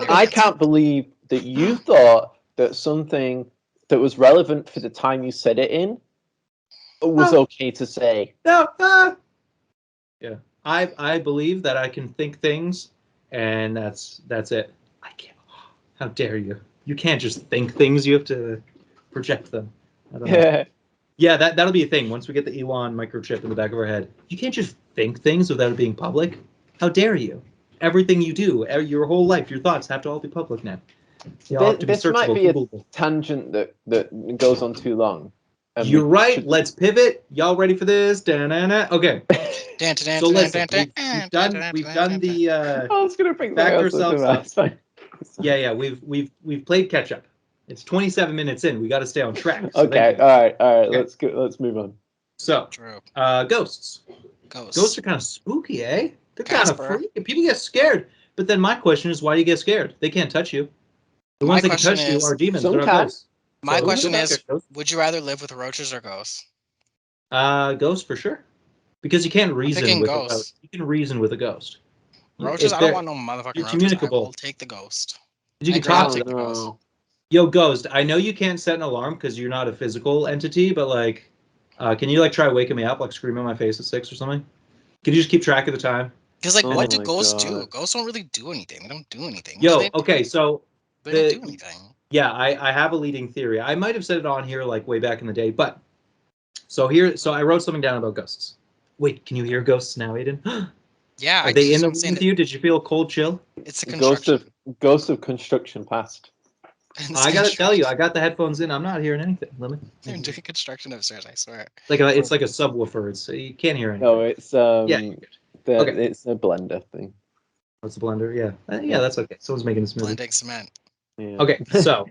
[SPEAKER 3] I can't believe that you thought that something that was relevant for the time you said it in was okay to say.
[SPEAKER 2] No. Yeah, I believe that I can think things, and that's it. I can't. How dare you? You can't just think things. You have to project them. I don't know. Yeah, that'll be a thing once we get the Elon microchip in the back of our head. You can't just think things without it being public. How dare you? Everything you do, your whole life, your thoughts have to all be public now.
[SPEAKER 3] This might be a tangent that goes on too long.
[SPEAKER 2] You're right. Let's pivot. Y'all ready for this? Da-na-na. Okay. So listen, we've done the.
[SPEAKER 3] I was gonna bring
[SPEAKER 2] back ourselves up. Yeah. We've played Catchup. It's 27 minutes in. We got to stay on track. So
[SPEAKER 3] okay. All right. Okay. Let's go. Let's move on.
[SPEAKER 2] So, ghosts. Ghosts are kind of spooky, eh? They're kind of freaky. People get scared. But then my question is, why do you get scared? They can't touch you. The ones that can touch you are demons.
[SPEAKER 1] My question is, would you rather live with roaches or ghosts?
[SPEAKER 2] Ghosts for sure. Because you can't reason with a ghost. You can reason with a ghost.
[SPEAKER 1] Roaches, I don't want no motherfucking roaches.
[SPEAKER 2] Communicable.
[SPEAKER 1] I will take the ghost.
[SPEAKER 2] You can talk to the ghost. Yo, ghost, I know you can't set an alarm because you're not a physical entity, but like, can you like try waking me up, like scream in my face at 6 or something? Can you just keep track of the time?
[SPEAKER 1] Because like, what do ghosts do? Ghosts don't really do anything. They don't do anything.
[SPEAKER 2] Yo, okay, so
[SPEAKER 1] they don't do anything.
[SPEAKER 2] Yeah, I have a leading theory. I might have said it on here like way back in the day, but so I wrote something down about ghosts. Wait, can you hear ghosts now, Aidan?
[SPEAKER 1] Yeah.
[SPEAKER 2] Are they in the room with you? Did you feel a cold chill?
[SPEAKER 1] It's a
[SPEAKER 3] ghost of construction past.
[SPEAKER 2] I gotta tell you, I got the headphones in. I'm not hearing anything.
[SPEAKER 1] They're doing construction upstairs, I swear.
[SPEAKER 2] It's like a subwoofer. So you can't hear anything.
[SPEAKER 3] No, it's it's a blender thing.
[SPEAKER 2] What's a blender? Yeah, yeah, that's okay. Someone's making a smoothie.
[SPEAKER 1] Blending cement.
[SPEAKER 3] Yeah.
[SPEAKER 2] Okay, so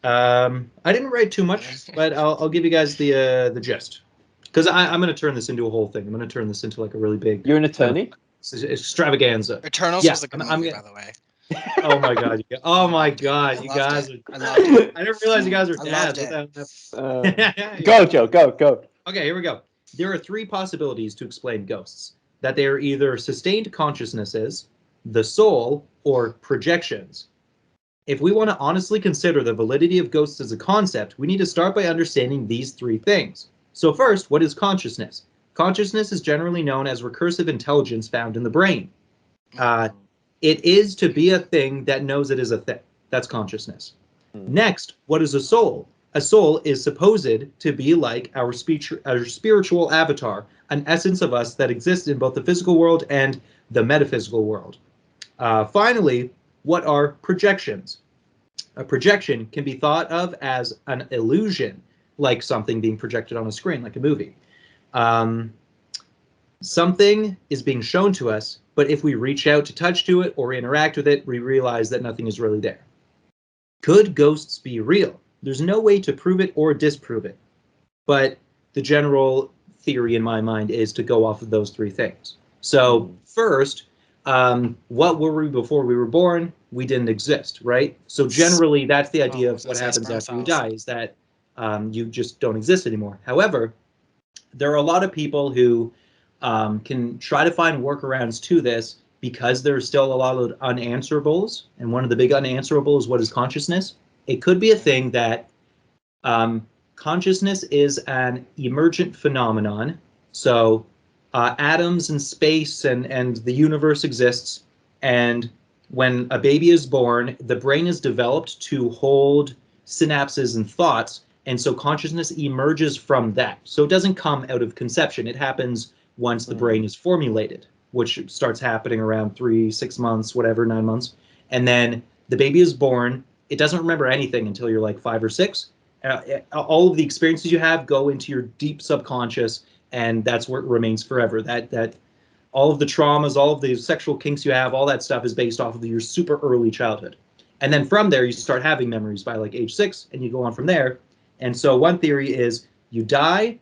[SPEAKER 2] I didn't write too much, but I'll give you guys the gist, because I'm going to turn this into a whole thing. I'm going to turn this into like a really big.
[SPEAKER 3] You're an attorney.
[SPEAKER 2] Extravaganza.
[SPEAKER 1] Eternals was a good movie, by the way.
[SPEAKER 2] Oh my god! You guys are. I didn't realize you guys were dads.
[SPEAKER 3] Go, Joe. Go.
[SPEAKER 2] Okay, here we go. There are 3 possibilities to explain ghosts: that they are either sustained consciousnesses, the soul, or projections. If we want to honestly consider the validity of ghosts as a concept, we need to start by understanding these 3 things. So first, what is consciousness? Consciousness is generally known as recursive intelligence found in the brain. It is to be a thing that knows it is a thing. That's consciousness. Next, what is a soul? A soul is supposed to be like our spiritual avatar, an essence of us that exists in both the physical world and the metaphysical world. Finally, what are projections? A projection can be thought of as an illusion, like something being projected on a screen, like a movie. Something is being shown to us, but if we reach out to touch to it or interact with it, we realize that nothing is really there. Could ghosts be real? There's no way to prove it or disprove it. But the general theory in my mind is to go off of those three things. So first, what were we before we were born? We didn't exist, right? So generally, that's the idea of what happens after you die, is that you just don't exist anymore. However, there are a lot of people who can try to find workarounds to this because there's still a lot of unanswerables. And one of the big unanswerables is what is consciousness? It could be a thing that consciousness is an emergent phenomenon. So atoms and space and the universe exists. And when a baby is born, the brain is developed to hold synapses and thoughts. And so consciousness emerges from that. So it doesn't come out of conception. It happens once the brain is formulated, which starts happening around 3-6 months, whatever, 9 months. And then the baby is born. It doesn't remember anything until you're like 5 or 6. All of the experiences you have go into your deep subconscious, and that's where it remains forever. That all of the traumas, all of the sexual kinks you have, all that stuff is based off of your super early childhood. And then from there, you start having memories by like age 6, and you go on from there. And so one theory is you die,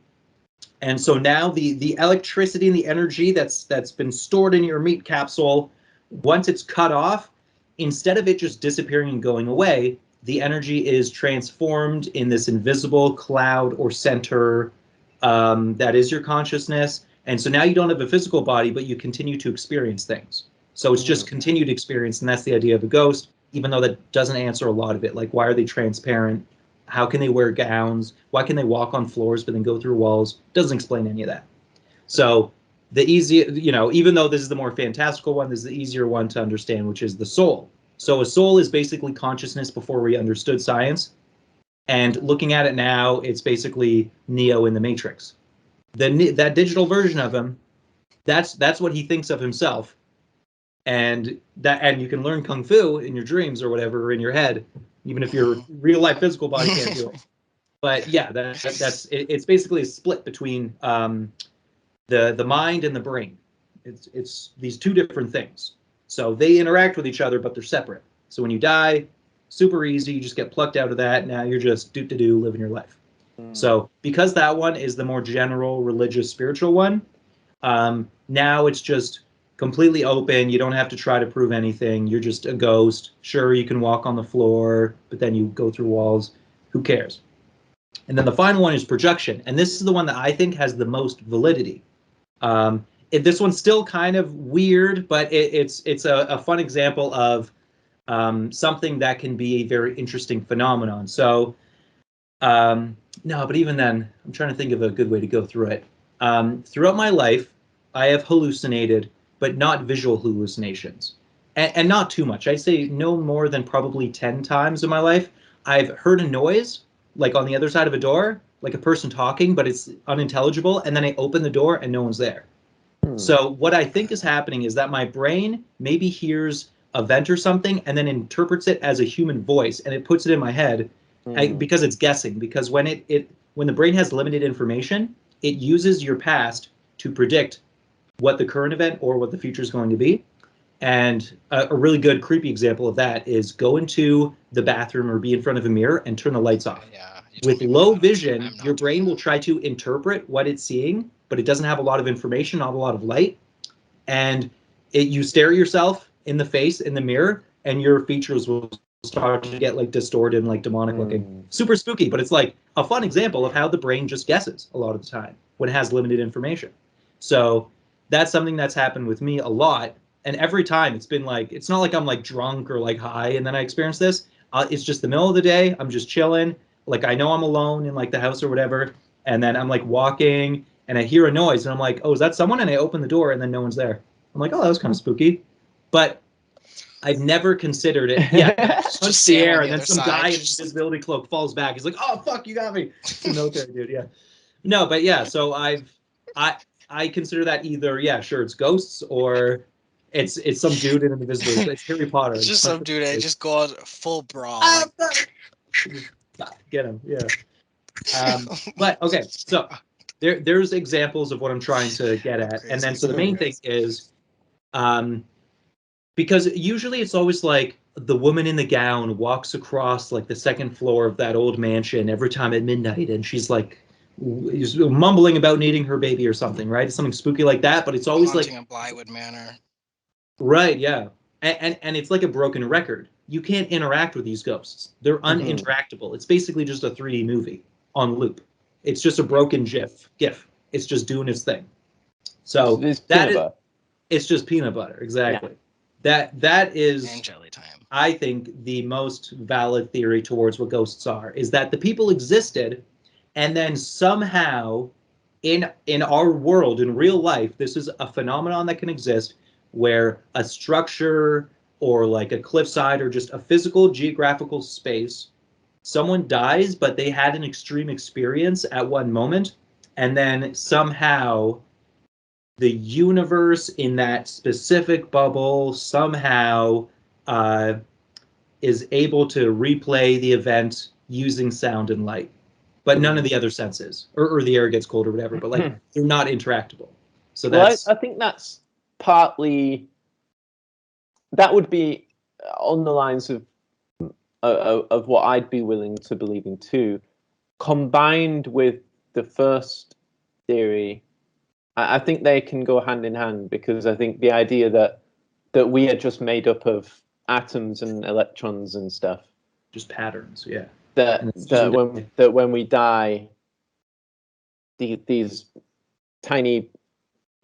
[SPEAKER 2] and so now the electricity and the energy that's been stored in your meat capsule, once it's cut off, instead of it just disappearing and going away, the energy is transformed in this invisible cloud or center that is your consciousness. And so now you don't have a physical body, but you continue to experience things. So it's just continued experience, and that's the idea of a ghost, even though that doesn't answer a lot of it. Like, why are they transparent? How can they wear gowns? Why can they walk on floors but then go through walls? Doesn't explain any of that. So the easy, even though this is the more fantastical one, this is the easier one to understand, which is the soul. So a soul is basically consciousness before we understood science. And looking at it now, it's basically Neo in the Matrix. That digital version of him, that's what he thinks of himself. And you can learn Kung Fu in your dreams or whatever, or in your head, even if your real life physical body can't do it. But yeah, it's basically a split between the mind and the brain. It's these two different things. So they interact with each other, but they're separate. So when you die, super easy, you just get plucked out of that. Now you're just do living your life. So because that one is the more general religious spiritual one, now it's just completely open. You don't have to try to prove anything. You're just a ghost. Sure, you can walk on the floor, but then you go through walls. Who cares? And then the final one is projection. And this is the one that I think has the most validity. This one's still kind of weird, but it's a fun example of something that can be a very interesting phenomenon. So, no, but even then, I'm trying to think of a good way to go through it. Throughout my life, I have hallucinated, but not visual hallucinations. And not too much. I'd say no more than probably 10 times in my life. I've heard a noise, like on the other side of a door, like a person talking, but it's unintelligible. And then I open the door and no one's there. So what I think is happening is that my brain maybe hears a vent or something and then interprets it as a human voice, and it puts it in my head because it's guessing. Because when the brain has limited information, it uses your past to predict what the current event or what the future is going to be. And a really good creepy example of that is go into the bathroom or be in front of a mirror and turn the lights off. With low vision, your brain will try to interpret what it's seeing, but it doesn't have a lot of information, not a lot of light. And you stare at yourself in the face in the mirror, and your features will start to get like distorted and like demonic looking. Super spooky, but it's like a fun example of how the brain just guesses a lot of the time when it has limited information. So that's something that's happened with me a lot. And every time it's been like, it's not like I'm like drunk or like high and then I experience this. It's just the middle of the day. I'm just chilling. Like I know I'm alone in like the house or whatever. And then I'm like walking and I hear a noise and I'm like, oh, is that someone? And I open the door and then no one's there. I'm like, oh, that was kind of spooky. But I've never considered it. Yeah, punch the air, and then some guy in
[SPEAKER 1] his
[SPEAKER 2] invisibility cloak falls back. He's like, "Oh fuck, you got me!" It's a military dude. Yeah. No, but yeah. So I consider that either sure it's ghosts or it's some dude in invisibility. It's Harry Potter.
[SPEAKER 1] It's just some dude that just go out full brawl.
[SPEAKER 2] Get him. Yeah. But okay, so there's examples of what I'm trying to get at, and then so the main thing is, because usually it's always like the woman in the gown walks across like the second floor of that old mansion every time at midnight, and she's like mumbling about needing her baby or something, right? It's something spooky like that, but it's always
[SPEAKER 1] Haunting a Blywood Manor.
[SPEAKER 2] Right, yeah. And it's like a broken record. You can't interact with these ghosts. They're uninteractable. It's basically just a 3D movie on loop. It's just a broken GIF. It's just doing its thing. So it's just peanut butter, exactly. Yeah. That is,
[SPEAKER 1] and jelly time.
[SPEAKER 2] I think, the most valid theory towards what ghosts are, is that the people existed, and then somehow in our world, in real life, this is a phenomenon that can exist where a structure or like a cliffside or just a physical geographical space, someone dies, but they had an extreme experience at one moment, and then somehow the universe in that specific bubble somehow is able to replay the event using sound and light, but none of the other senses, or the air gets cold or whatever, but like they're not interactable. So that's,
[SPEAKER 3] I think that's partly, that would be on the lines of what I'd be willing to believe in too, combined with the first theory. I think they can go hand in hand, because I think the idea that we are just made up of atoms and electrons and stuff,
[SPEAKER 2] just patterns, yeah.
[SPEAKER 3] That when we die, these tiny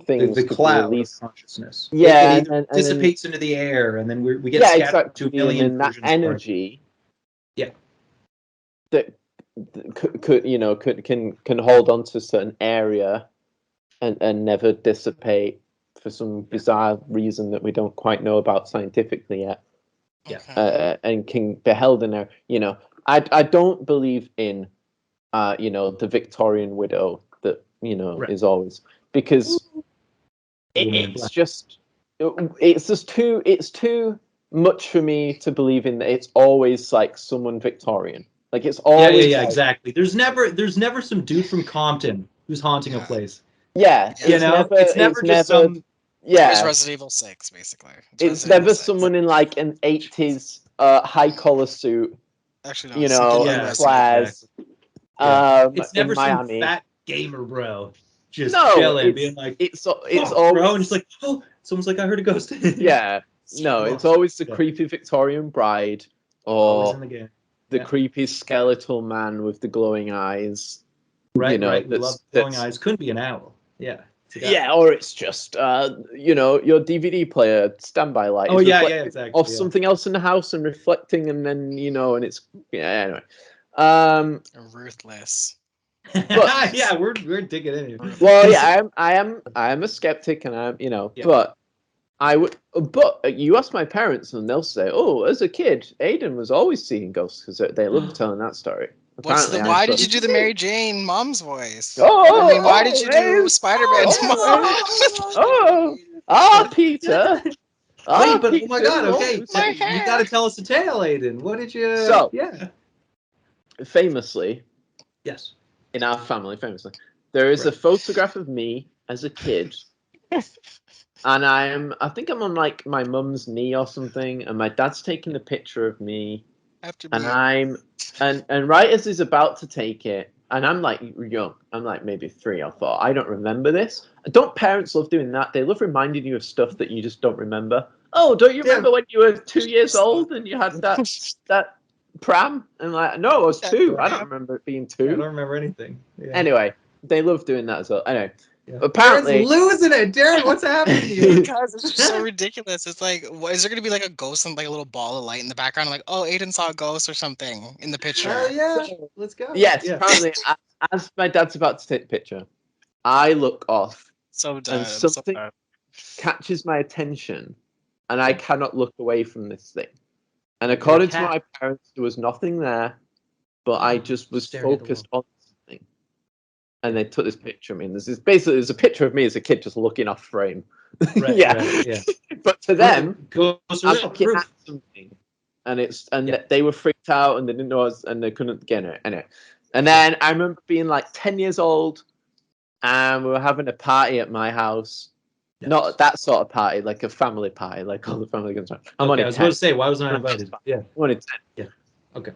[SPEAKER 3] things,
[SPEAKER 2] the cloud of consciousness,
[SPEAKER 3] it
[SPEAKER 2] dissipates into the air, and then we get scattered to a million
[SPEAKER 3] and that energy, that can hold on to a certain area and never dissipate for some bizarre reason that we don't quite know about scientifically yet. And can be held in there. I don't believe in the Victorian widow that is always, because it's just too much for me to believe in that it's always like someone Victorian. Like it's always
[SPEAKER 2] exactly. There's never some dude from Compton who's haunting a place.
[SPEAKER 3] Yeah,
[SPEAKER 2] it's never just some.
[SPEAKER 1] Yeah, it's Resident Evil 6, basically.
[SPEAKER 3] It's never someone in like an 80s high collar suit.
[SPEAKER 1] Actually, no.
[SPEAKER 3] Flares.
[SPEAKER 2] It's never some
[SPEAKER 3] Miami.
[SPEAKER 2] fat gamer bro just chilling, being like,
[SPEAKER 3] it's
[SPEAKER 2] always, bro, and just like, oh, someone's like, I heard a ghost.
[SPEAKER 3] It's always the creepy Victorian bride, or the creepy skeletal man with the glowing eyes.
[SPEAKER 2] Right. We love glowing eyes. Couldn't be an owl. Yeah.
[SPEAKER 3] Yeah, or it's just your DVD player standby light.
[SPEAKER 2] Oh exactly.
[SPEAKER 3] Or something else in the house and reflecting, and then and it's anyway.
[SPEAKER 1] Ruthless.
[SPEAKER 2] But, we're digging in here.
[SPEAKER 3] Well, I am a skeptic, and I'm but I would. But you ask my parents, and they'll say, "Oh, as a kid, Aidan was always seeing ghosts because they love telling that story."
[SPEAKER 1] Why did you do the Mary Jane mom's voice?
[SPEAKER 3] Why
[SPEAKER 1] did you do Spider-Man's mom?
[SPEAKER 3] Peter.
[SPEAKER 2] Wait, but Peter, oh my God! Okay, you got to tell us a tale, Aidan. What did you?
[SPEAKER 3] So, famously,
[SPEAKER 2] yes,
[SPEAKER 3] in our family, there is a photograph of me as a kid, and I think I'm on like my mum's knee or something, and my dad's taking a picture of me. And right as he's about to take it, and I'm like young, I'm like maybe 3 or 4. I don't remember this. Don't parents love doing that? They love reminding you of stuff that you just don't remember. Oh, don't you remember when you were 2 years old and you had that pram? And like, no, I was 2. I don't remember it being 2.
[SPEAKER 2] I don't remember anything. Yeah.
[SPEAKER 3] Anyway, they love doing that as well. Anyway. Yeah. Apparently,
[SPEAKER 2] Darren's losing it. Darren, what's happening to you?
[SPEAKER 1] Guys, it's just so ridiculous. It's like, is there going to be like a ghost and like a little ball of light in the background? Like, oh, Aidan saw a ghost or something in the picture.
[SPEAKER 2] Let's go.
[SPEAKER 3] Yes, apparently, as my dad's about to take the picture, I look off,
[SPEAKER 1] and
[SPEAKER 3] something catches my attention, and I cannot look away from this thing. And according to my parents, there was nothing there, but I just was focused on something. And they took this picture of me, and there's a picture of me as a kid just looking off frame.
[SPEAKER 2] Right, yeah.
[SPEAKER 3] But to them, I'm looking at something, and they were freaked out, and they didn't know and they couldn't get it. Anyway. And then I remember being like 10 years old, and we were having a party at my house. Yes. Not that sort of party, like a family party, like all the family comes around.
[SPEAKER 2] I was going to say, why wasn't I invited? Yeah.
[SPEAKER 3] I wanted 10.
[SPEAKER 2] Yeah. Okay.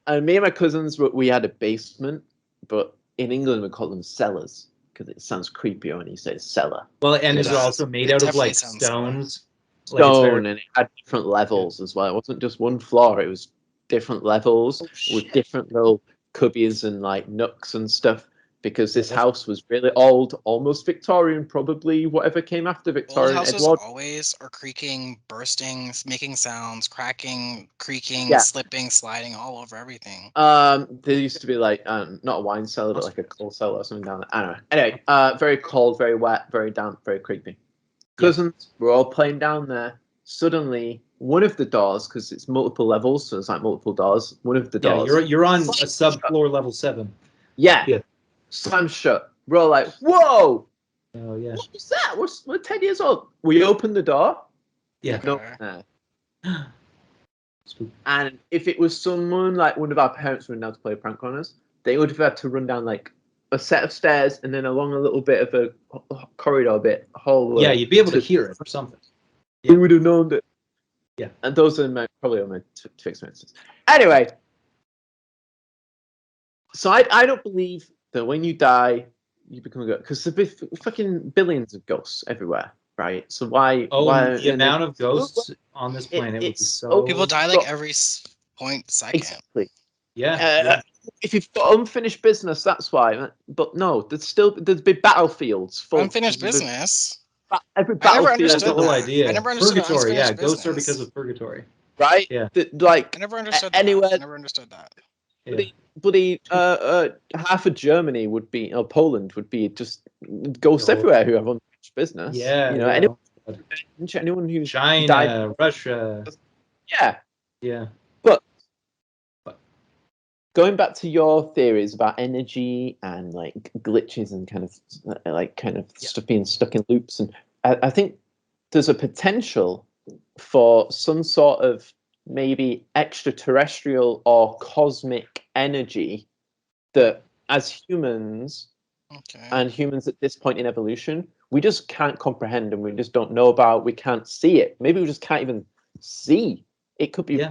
[SPEAKER 3] And me and my cousins, we had a basement, but in England we call them cellars because it sounds creepier when you say cellar.
[SPEAKER 2] Well, and it's also made out of like stones.
[SPEAKER 3] Stone, and it had different levels as well. It wasn't just one floor, it was different levels with different little cubbies and like nooks and stuff. Because this house was really old, almost Victorian, probably whatever came after Victorian.
[SPEAKER 1] Old houses always are creaking, bursting, making sounds, cracking, creaking, slipping, sliding all over everything.
[SPEAKER 3] There used to be like not a wine cellar, but like a coal cellar or something down there. I don't know. Anyway, very cold, very wet, very damp, very creepy. Cousins were all playing down there. Suddenly, one of the doors, because it's multiple levels, so it's like multiple doors. One of the doors.
[SPEAKER 2] Yeah, you're on a subfloor level 7.
[SPEAKER 3] Yeah. Slam shut. We're all like, whoa!
[SPEAKER 2] Oh, yeah.
[SPEAKER 3] What was that? We're 10 years old. We opened the door.
[SPEAKER 2] Yeah.
[SPEAKER 3] And if it was someone like one of our parents running down to play a prank on us, they would have had to run down like a set of stairs and then along a little bit of a corridor hallway.
[SPEAKER 2] Yeah, you'd be able to hear it or something.
[SPEAKER 3] Yeah. We would have known that.
[SPEAKER 2] Yeah.
[SPEAKER 3] And those are probably my two experiences. Anyway. So I don't believe that when you die, you become a ghost, because there's fucking billions of ghosts everywhere, right? So why?
[SPEAKER 2] The amount of ghosts on this planet would be so.
[SPEAKER 1] People die like every second.
[SPEAKER 3] Exactly.
[SPEAKER 2] Yeah.
[SPEAKER 3] If you've got unfinished business, that's why. But no, there's big battlefields for
[SPEAKER 1] unfinished business.
[SPEAKER 3] Every battlefield.
[SPEAKER 2] That's the whole idea.
[SPEAKER 1] I never understood
[SPEAKER 2] purgatory. Yeah,
[SPEAKER 1] business.
[SPEAKER 2] Ghosts are because of purgatory.
[SPEAKER 3] Right.
[SPEAKER 2] Yeah.
[SPEAKER 3] Like
[SPEAKER 1] I never understood
[SPEAKER 3] anywhere.
[SPEAKER 1] That. I never understood that.
[SPEAKER 3] Yeah. Half of Germany would be, or Poland would be just ghosts everywhere who have unfinished business.
[SPEAKER 2] Yeah.
[SPEAKER 3] Anyone who
[SPEAKER 2] China,
[SPEAKER 3] died,
[SPEAKER 2] Russia.
[SPEAKER 3] Yeah.
[SPEAKER 2] Yeah.
[SPEAKER 3] But going back to your theories about energy and like glitches and kind of stuff being stuck in loops, and I think there's a potential for some sort of maybe extraterrestrial or cosmic energy that as humans and humans at this point in evolution, we just can't comprehend and we just don't know about. We can't see it. Maybe we just can't even see. It could be now.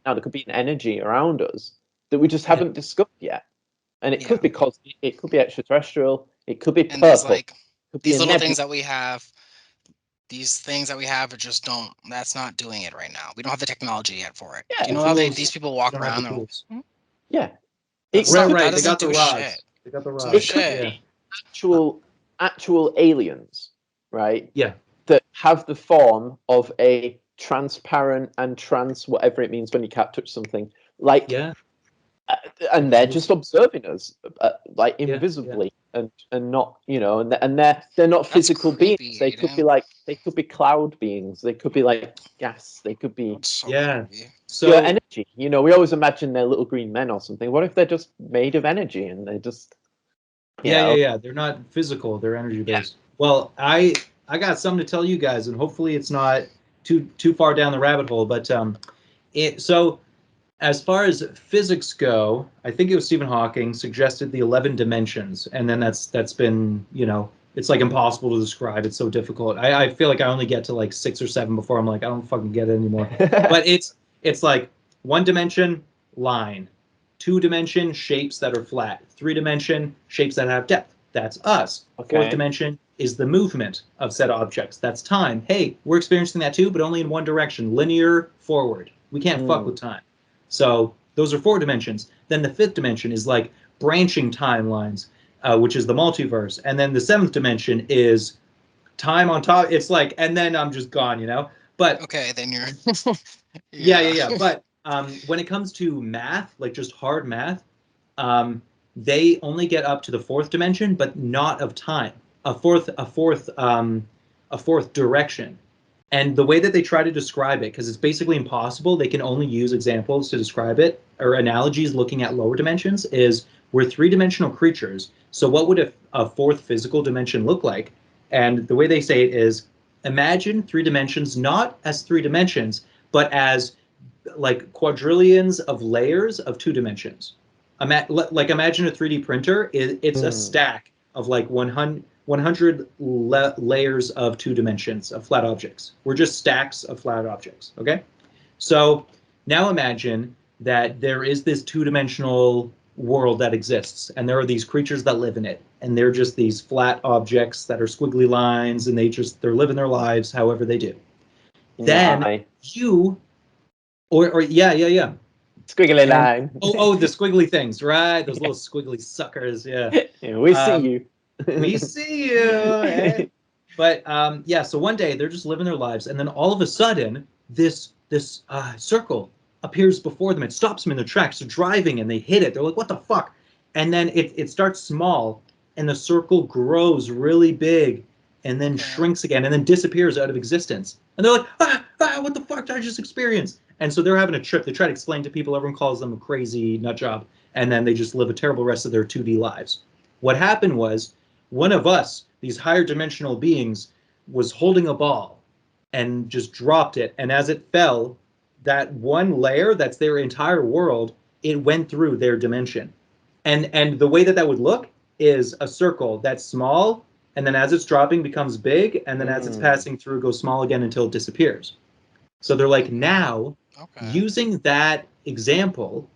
[SPEAKER 3] There could be an energy around us that we just haven't discovered yet. And it could be cosmic, it could be extraterrestrial, it could be purple.
[SPEAKER 1] Like these little things that we have. These things that we have that's not doing it right now. We don't have the technology yet for it.
[SPEAKER 3] Yeah,
[SPEAKER 1] do you know how these people walk around?
[SPEAKER 3] Yeah.
[SPEAKER 2] Right. They got the rods. They got the rods.
[SPEAKER 3] Actual aliens, right?
[SPEAKER 2] Yeah.
[SPEAKER 3] That have the form of a transparent and whatever it means when you can't touch something. Like, and they're just observing us, like invisibly. And not, and they're not physical beings. They could be cloud beings. They could be like gas. They could be
[SPEAKER 2] so
[SPEAKER 3] energy. We always imagine they're little green men or something. What if they're just made of energy and they just
[SPEAKER 2] They're not physical. They're energy based. Well, I got something to tell you guys, and hopefully it's not too far down the rabbit hole. But as far as physics go, I think it was Stephen Hawking suggested the 11 dimensions, and then that's been, it's like impossible to describe. It's so difficult. I feel like I only get to like 6 or 7 before I'm like, I don't fucking get it anymore. But it's like 1 dimension, line. 2 dimension, shapes that are flat. 3 dimension, shapes that have depth. That's us.
[SPEAKER 3] Okay.
[SPEAKER 2] 4th dimension is the movement of said objects. That's time. Hey, we're experiencing that too, but only in one direction, linear forward. We can't fuck with time. So those are 4 dimensions. Then the 5th dimension is like branching timelines, which is the multiverse. And then the 7th dimension is time on top. It's like, and then I'm just gone, But
[SPEAKER 1] okay, then you're.
[SPEAKER 2] yeah. But when it comes to math, like just hard math, they only get up to the 4th dimension, but not of time. A fourth direction. And the way that they try to describe it, because it's basically impossible, they can only use examples to describe it, or analogies looking at lower dimensions, is we're three-dimensional creatures. So what would a fourth physical dimension look like? And the way they say it is, imagine three dimensions not as three dimensions, but as like quadrillions of layers of two dimensions. Like imagine a 3D printer. It's a stack of like 100 layers of two dimensions of flat objects. We're just stacks of flat objects, okay? So now imagine that there is this two-dimensional world that exists, and there are these creatures that live in it, and they're just these flat objects that are squiggly lines, and they're living their lives however they do. Then you, or yeah.
[SPEAKER 3] Squiggly line.
[SPEAKER 2] Oh, the squiggly things, right? Those little squiggly suckers, yeah.
[SPEAKER 3] We see you.
[SPEAKER 2] We see you. Eh? But yeah, so one day they're just living their lives, and then all of a sudden, this circle appears before them. It stops them in their tracks. They're driving, and they hit it. They're like, what the fuck? And then it starts small, and the circle grows really big, and then shrinks again, and then disappears out of existence. And they're like, what the fuck did I just experience? And so they're having a trip. They try to explain to people. Everyone calls them a crazy nut job. And then they just live a terrible rest of their 2D lives. What happened was one of us, these higher dimensional beings, was holding a ball and just dropped it. And as it fell, that one layer that's their entire world, it went through their dimension. And the way that would look is a circle that's small, and then as it's dropping becomes big, and then as it's passing through goes small again until it disappears. So they're like, now, using that example,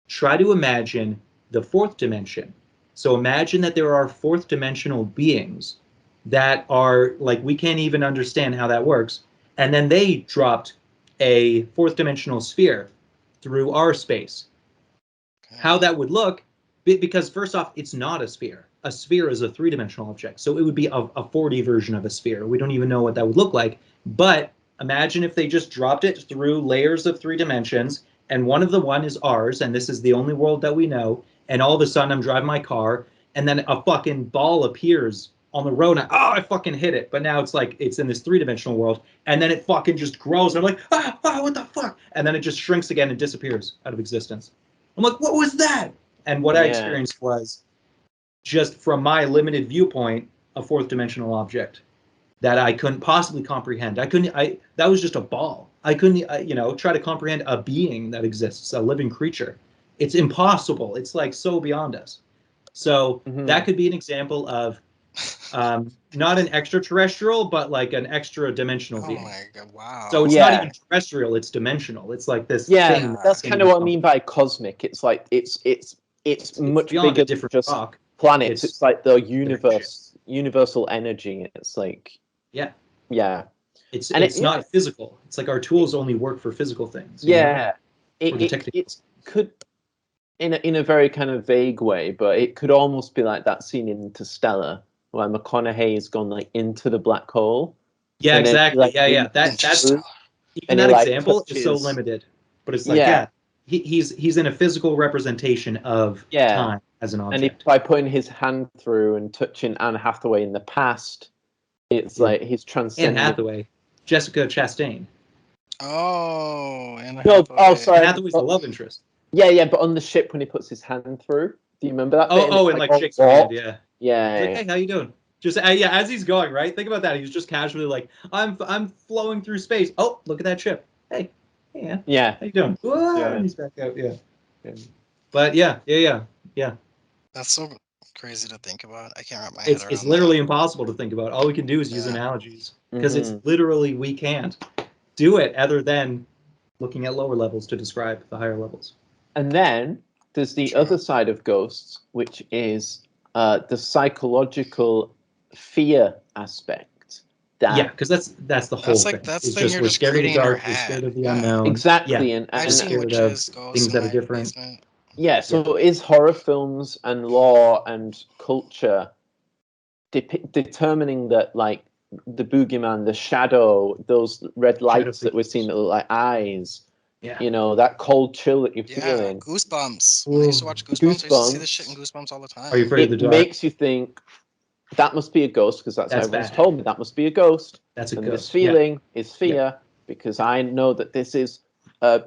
[SPEAKER 2] try to imagine the fourth dimension. So imagine that there are fourth dimensional beings that are like, we can't even understand how that works. And then they dropped a fourth dimensional sphere through our space. How that would look, because first off, it's not a sphere. A sphere is a three-dimensional object. So it would be a 4D version of a sphere. We don't even know what that would look like. But imagine if they just dropped it through layers of 3 dimensions, and one is ours, and this is the only world that we know, and all of a sudden I'm driving my car, and then a fucking ball appears on the road, and I fucking hit it. But now it's like, it's in this 3-dimensional world, and then it fucking just grows, and I'm like, what the fuck? And then it just shrinks again and disappears out of existence. I'm like, what was that? And what I experienced was, just from my limited viewpoint, a fourth dimensional object that I couldn't possibly comprehend. That was just a ball. I couldn't, try to comprehend a being that exists, a living creature. It's impossible. It's like so beyond us. So that could be an example of not an extraterrestrial, but like an extra dimensional being.
[SPEAKER 1] Oh my god! Wow.
[SPEAKER 2] So it's not even terrestrial; it's dimensional. It's like this.
[SPEAKER 3] Yeah, that's kind of what I mean by cosmic. It's like it's much bigger than just rock. Planets. It's like the universal energy. It's like
[SPEAKER 2] It's not physical. It's like our tools only work for physical things.
[SPEAKER 3] It could, in a very kind of vague way, but it could almost be like that scene in Interstellar where McConaughey's gone like into the black hole.
[SPEAKER 2] Yeah, exactly. That's even that example is so limited, but it's like he's in a physical representation of time as an object.
[SPEAKER 3] And by putting his hand through and touching Anne Hathaway in the past, it's like he's transcending.
[SPEAKER 2] Anne Hathaway, Jessica Chastain.
[SPEAKER 1] Oh,
[SPEAKER 3] Anne Hathaway. Sorry.
[SPEAKER 2] Anne Hathaway's the love interest.
[SPEAKER 3] Yeah, but on the ship when he puts his hand through, do you remember that?
[SPEAKER 2] And like shakes her hand, yeah.
[SPEAKER 3] Like,
[SPEAKER 2] hey, how you doing? Just as he's going, right? Think about that. He's just casually like, I'm flowing through space. Oh, look at that ship. Hey,
[SPEAKER 3] yeah.
[SPEAKER 2] How you doing? Whoa, and he's back out. Yeah. But yeah.
[SPEAKER 1] That's so crazy to think about. I can't wrap my head around.
[SPEAKER 2] It's literally impossible to think about. All we can do is use analogies because it's literally we can't do it other than looking at lower levels to describe the higher levels.
[SPEAKER 3] And then there's the other side of ghosts, which is the psychological fear aspect.
[SPEAKER 2] Because that's the whole thing.
[SPEAKER 1] That's the thing you're just scared of the dark,
[SPEAKER 2] we're scared of the unknown.
[SPEAKER 3] Exactly.
[SPEAKER 2] Yeah.
[SPEAKER 3] And
[SPEAKER 1] I've seen witches,
[SPEAKER 2] things that are different.
[SPEAKER 1] Basement.
[SPEAKER 3] Yeah, so is horror films and law and culture determining that, like, the boogeyman, the shadow, those red lights that we're seeing that look like eyes, that cold chill that you're feeling.
[SPEAKER 1] Goosebumps. When I used to watch Goosebumps, I used to see this shit in Goosebumps all the time.
[SPEAKER 2] Are you afraid of the dark?
[SPEAKER 3] It makes you think, that must be a ghost because that's what everyone's told me. That must be a ghost.
[SPEAKER 2] That's a
[SPEAKER 3] and
[SPEAKER 2] ghost.
[SPEAKER 3] This feeling is fear because I know that this is a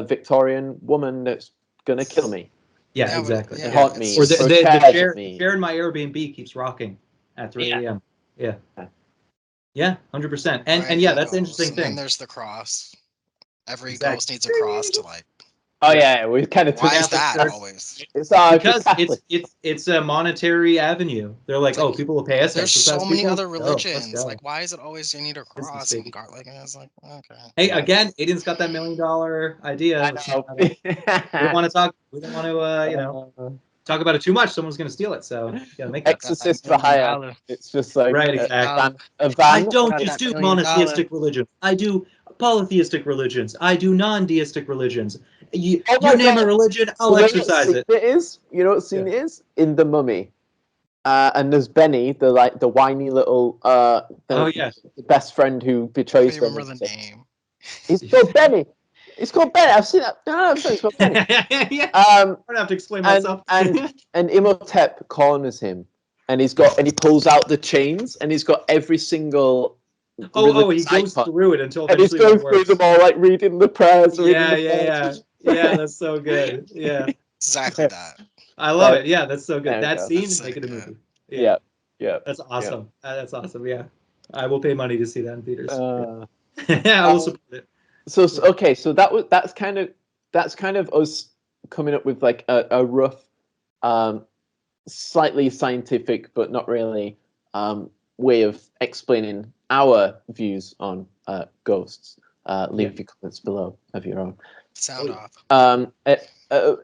[SPEAKER 3] Victorian woman that's gonna kill me.
[SPEAKER 2] Yeah, exactly.
[SPEAKER 3] Haunt me.
[SPEAKER 2] Or the chair in my Airbnb keeps rocking at 3 a.m. Yeah. Yeah, 100%. And yeah, that's the interesting thing.
[SPEAKER 1] And then there's the cross. Every ghost needs a cross to like.
[SPEAKER 3] Oh yeah, we kind of.
[SPEAKER 1] Why is that always?
[SPEAKER 3] It's
[SPEAKER 2] because it's a monetary avenue. They're like, oh, people will pay us.
[SPEAKER 1] There's so many other religions. Like, why is it always you need a cross? And like, it's like, okay.
[SPEAKER 2] Hey, again, Aidan's got that $1 million idea. We don't want to talk. We don't want to, talk about it too much. Someone's going to steal it. So you gotta make that.
[SPEAKER 3] Exorcist for hire. It's just like
[SPEAKER 2] right, exactly.
[SPEAKER 3] I
[SPEAKER 2] don't just do monotheistic religions. I do polytheistic religions. I do non-deistic religions. You name a religion, I'll exercise it.
[SPEAKER 3] It is. You know what scene it is? In The Mummy. And there's Benny, the whiny little the best friend who betrays them. I remember the name. He's called Benny. It's called Benny. I've seen that. No, it's called Benny.
[SPEAKER 2] I don't have to explain myself.
[SPEAKER 3] and Imhotep corners him, and he pulls out the chains, and he's got every single.
[SPEAKER 2] He goes through it until
[SPEAKER 3] and he's going through them all, like reading the prayers.
[SPEAKER 2] Yeah, that's so good. Yeah,
[SPEAKER 1] exactly that.
[SPEAKER 2] I love it. Yeah, that's so good. That scene is making a movie.
[SPEAKER 3] Yeah.
[SPEAKER 2] That's awesome. That's awesome. Yeah, I will pay money to see that in theaters. I will support it.
[SPEAKER 3] So that's kind of us coming up with like a rough, slightly scientific but not really way of explaining our views on ghosts. Leave your comments below of your own.
[SPEAKER 1] Sound off.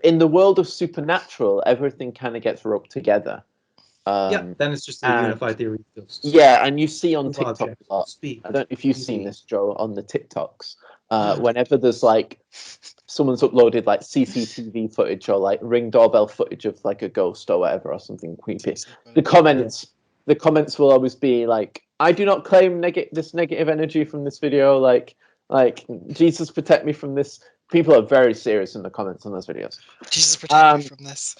[SPEAKER 3] In the world of supernatural, everything kind of gets roped together.
[SPEAKER 2] Then it's just a unified theory of ghosts.
[SPEAKER 3] Yeah, and you see on TikTok a lot. I don't know if you've seen this, Joe, on the TikToks. Whenever there's like someone's uploaded like CCTV footage or like Ring doorbell footage of like a ghost or whatever or something creepy, the comments will always be like, "I do not claim this negative energy from this video." Like Jesus protect me from this. People are very serious in the comments on those videos.
[SPEAKER 1] Jesus protect me from this.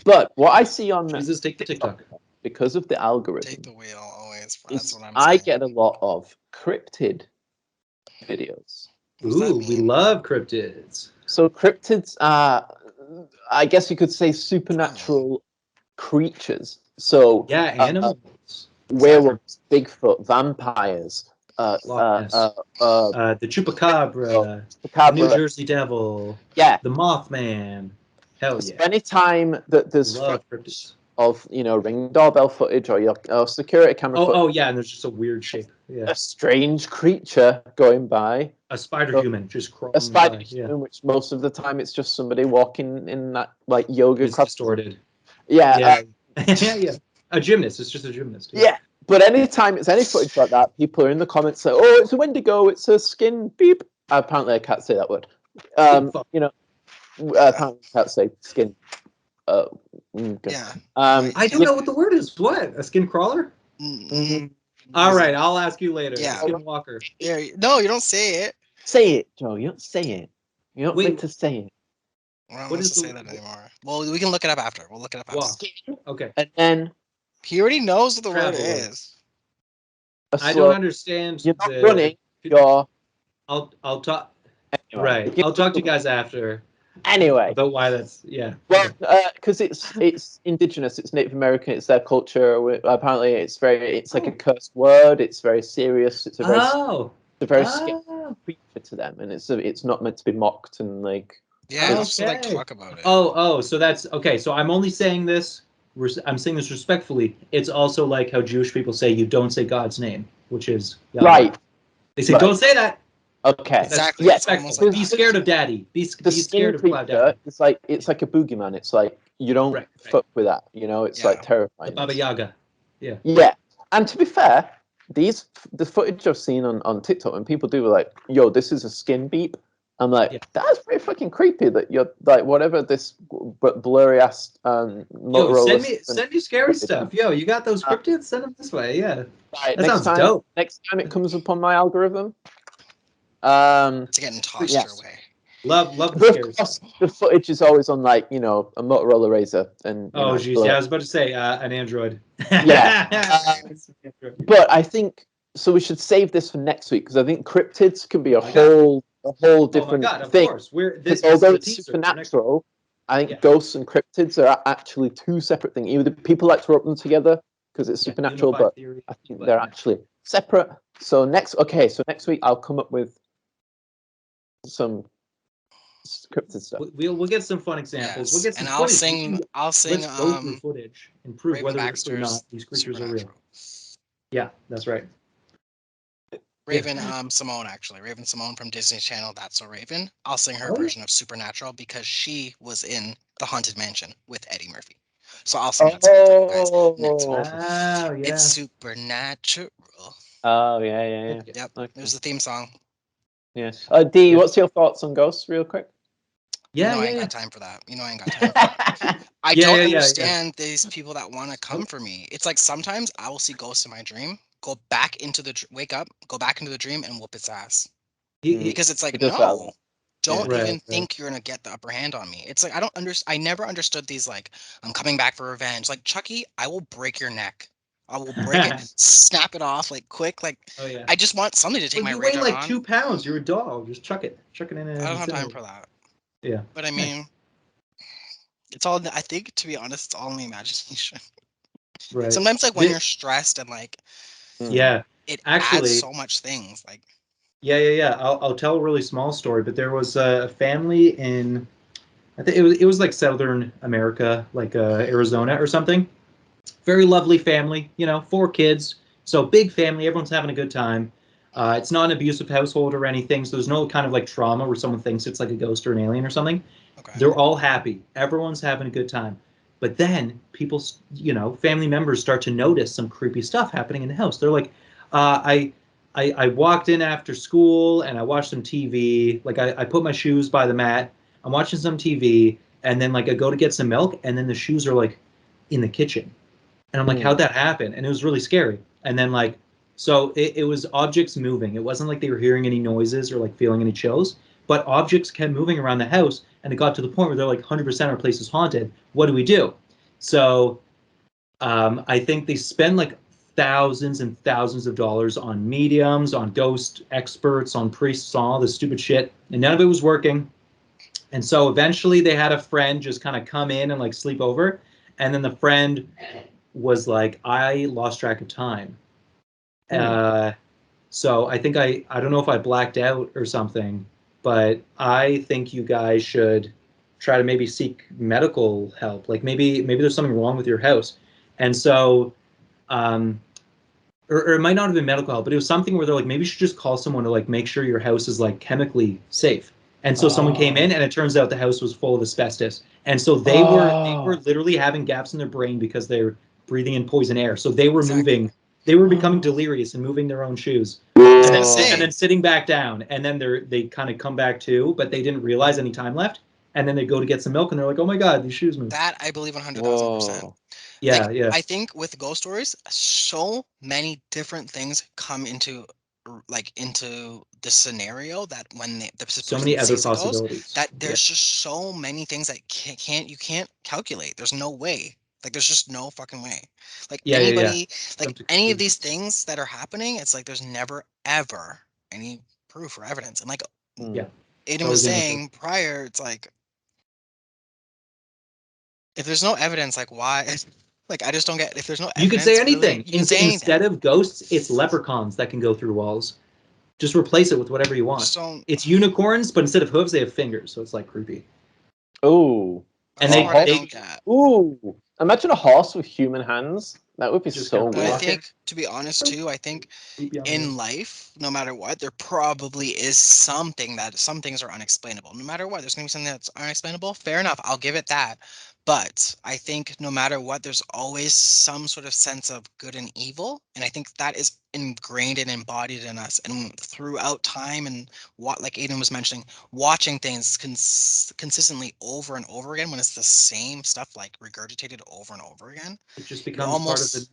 [SPEAKER 3] But what I see on
[SPEAKER 2] Jesus take the TikTok
[SPEAKER 3] because of the algorithm,
[SPEAKER 1] take the wheel always. That's what I'm saying.
[SPEAKER 3] I get a lot of cryptid videos.
[SPEAKER 2] Ooh, we love cryptids.
[SPEAKER 3] So cryptids are, I guess you could say, supernatural creatures. So
[SPEAKER 2] animals,
[SPEAKER 3] werewolves, Bigfoot, vampires,
[SPEAKER 2] the chupacabra, New Jersey Devil, the Mothman. Hell yeah!
[SPEAKER 3] So anytime that there's
[SPEAKER 2] cryptids
[SPEAKER 3] of Ring doorbell footage or your security camera footage,
[SPEAKER 2] and there's just a weird shape,
[SPEAKER 3] a strange creature going by,
[SPEAKER 2] a spider human just crawling
[SPEAKER 3] a spider human, which most of the time it's just somebody walking in that like yoga
[SPEAKER 2] distorted.
[SPEAKER 3] Yeah.
[SPEAKER 2] A gymnast. It's just a gymnast.
[SPEAKER 3] Yeah. But anytime it's any footage like that, people are in the comments like, "Oh, it's a Wendigo. It's a skin beep." Apparently, I can't say that word. Apparently, I can't say skin.
[SPEAKER 1] Yeah.
[SPEAKER 2] I don't know what the word is. What? A skin crawler?
[SPEAKER 1] Mm-hmm.
[SPEAKER 2] All right, I'll ask you later.
[SPEAKER 1] Yeah.
[SPEAKER 2] Skinwalker.
[SPEAKER 1] Yeah. No, you don't say it.
[SPEAKER 3] Say it, Joe. You don't say it. You don't wait to say it.
[SPEAKER 1] I don't want to say that anymore. Well, we can look it up after. We'll look it up after.
[SPEAKER 2] Okay.
[SPEAKER 3] And then
[SPEAKER 1] he already knows what the word is.
[SPEAKER 2] I don't understand.
[SPEAKER 3] You're not running. You're.
[SPEAKER 2] I'll talk.
[SPEAKER 3] Anyway,
[SPEAKER 2] right. I'll talk to you guys after.
[SPEAKER 3] Anyway.
[SPEAKER 2] About why that's
[SPEAKER 3] Well, because it's indigenous, it's Native American, it's their culture. Apparently, it's like a cursed word. It's very serious. It's a very scary creature to them, and it's not meant to be mocked and like.
[SPEAKER 1] Yeah, so like talk about it.
[SPEAKER 2] So that's okay. So I'm only saying this. I'm saying this respectfully. It's also like how Jewish people say you don't say God's name, which is Yahweh.
[SPEAKER 3] Right.
[SPEAKER 2] They say don't say that.
[SPEAKER 3] Okay.
[SPEAKER 1] Exactly.
[SPEAKER 3] Yes.
[SPEAKER 2] Like, be scared of Daddy. Be scared of Cloud Daddy.
[SPEAKER 3] It's like a boogeyman. It's like you don't fuck with that. It's like terrifying.
[SPEAKER 2] The Baba Yaga. Yeah.
[SPEAKER 3] Yeah. And to be fair, the footage I've seen on TikTok when people do like, "Yo, this is a skin beep." I'm like, that's pretty fucking creepy that you're like, whatever this blurry ass Motorola.
[SPEAKER 2] Send me scary stuff. Yo, you got those cryptids? Send them this way. Yeah.
[SPEAKER 3] Right,
[SPEAKER 2] that sounds dope.
[SPEAKER 3] Next time it comes up on my algorithm,
[SPEAKER 1] it's getting tossed your way.
[SPEAKER 2] Love the
[SPEAKER 3] But of
[SPEAKER 2] scares.
[SPEAKER 3] course, the footage is always on like a Motorola Razr and
[SPEAKER 2] Oh geez, yeah, I was about to say an Android.
[SPEAKER 3] Yeah. But I think so. We should save this for next week because I think cryptids can be a whole different
[SPEAKER 2] oh my God, of
[SPEAKER 3] thing.
[SPEAKER 2] course.
[SPEAKER 3] Because although it's supernatural, I think ghosts and cryptids are actually two separate things. Either people like to rub them together because it's supernatural, but I think they're actually separate. So next week I'll come up with some cryptid stuff.
[SPEAKER 2] We'll get some fun examples.
[SPEAKER 1] Yes.
[SPEAKER 2] We'll get some
[SPEAKER 1] and
[SPEAKER 2] footage.
[SPEAKER 1] I'll sing
[SPEAKER 2] Let's go through footage and prove
[SPEAKER 1] Raven
[SPEAKER 2] whether
[SPEAKER 1] Baxter's
[SPEAKER 2] or not these creatures are real. Yeah, that's right.
[SPEAKER 1] Raven Simone, actually. Raven Simone from Disney Channel, That's So Raven. I'll sing her version of Supernatural because she was in The Haunted Mansion with Eddie Murphy. So I'll sing that song for you guys next week.
[SPEAKER 2] Oh, yeah.
[SPEAKER 1] It's supernatural.
[SPEAKER 3] Oh, yeah.
[SPEAKER 1] Yep,
[SPEAKER 3] Okay.
[SPEAKER 1] it was the theme song.
[SPEAKER 3] Yeah. D, what's your thoughts on ghosts, real quick?
[SPEAKER 1] Yeah, I ain't got time for that. I ain't got time for that. I don't understand these people that want to come for me. It's like sometimes I will see ghosts in my dream, wake up, go back into the dream, and whoop its ass. Because it's like, no, don't even think you're gonna get the upper hand on me. It's like I never understood these like I'm coming back for revenge. Like Chucky, I will break your neck. I will break it, snap it off like quick. Like I just want somebody to take my radar on.
[SPEAKER 2] You weigh like 2 pounds. You're a dog. Just chuck it in.
[SPEAKER 1] I don't have time for that.
[SPEAKER 2] Yeah.
[SPEAKER 1] But I mean, it's all. I think, to be honest, it's all in the imagination.
[SPEAKER 2] Right.
[SPEAKER 1] Sometimes, like when you're stressed and like, it adds so much things. Like,
[SPEAKER 2] yeah. I'll tell a really small story, but there was a family in, I think it was like Southern America, like Arizona or something. Very lovely family, 4 kids, so big family. Everyone's having a good time. It's not an abusive household or anything, so there's no kind of like trauma where someone thinks it's like a ghost or an alien or something. Okay. They're all happy. Everyone's having a good time. But then people, family members start to notice some creepy stuff happening in the house. They're like, I walked in after school and I watched some TV. Like I put my shoes by the mat. I'm watching some TV, and then like I go to get some milk, and then the shoes are like in the kitchen. And I'm like, how'd that happen? And it was really scary. And then like, so it was objects moving. It wasn't like they were hearing any noises or like feeling any chills, but objects kept moving around the house. And it got to the point where they're like 100% our place is haunted. What do we do? So I think they spend like thousands and thousands of dollars on mediums, on ghost experts, on priests, all this stupid shit. And none of it was working. And so eventually they had a friend just kind of come in and like sleep over. And then the friend was like, I lost track of time. So I think I don't know if I blacked out or something, but I think you guys should try to maybe seek medical help. Like maybe there's something wrong with your house. And so, or it might not have been medical help, but it was something where they're like, maybe you should just call someone to like make sure your house is like chemically safe. And so someone came in, and it turns out the house was full of asbestos. And so they were literally having gaps in their brain because they're breathing in poison air. So they were moving. They were becoming delirious and moving their own shoes, and then sitting back down. And then they kind of come back to, but they didn't realize any time left. And then they go to get some milk, and they're like, "Oh my God, these shoes moved."
[SPEAKER 1] That I believe 100,000%.
[SPEAKER 2] Yeah,
[SPEAKER 1] I think with ghost stories, so many different things come into the scenario that when the
[SPEAKER 2] so many other possibilities
[SPEAKER 1] that there's just so many things that you can't calculate. There's no way. Like there's just no fucking way. Like anybody, like any of these things that are happening, it's like there's never ever any proof or evidence. And like Aidan was saying prior, it's like if there's no evidence, like why? Like I just don't get if there's no evidence.
[SPEAKER 2] You could say anything.
[SPEAKER 1] Really, you can say anything.
[SPEAKER 2] Instead of ghosts, it's leprechauns that can go through walls. Just replace it with whatever you want. It's unicorns, but instead of hooves, they have fingers, so it's like creepy.
[SPEAKER 3] Oh.
[SPEAKER 2] And
[SPEAKER 3] ooh. Imagine a horse with human hands. That would be so weird.
[SPEAKER 1] I think, to be honest, too, I think in life, no matter what, there probably is some things are unexplainable. No matter what, there's going to be something that's unexplainable. Fair enough. I'll give it that. But I think no matter what, there's always some sort of sense of good and evil. And I think that is ingrained and embodied in us. And throughout time and like Aidan was mentioning, watching things consistently over and over again when it's the same stuff like regurgitated over and over again.
[SPEAKER 2] It just becomes part of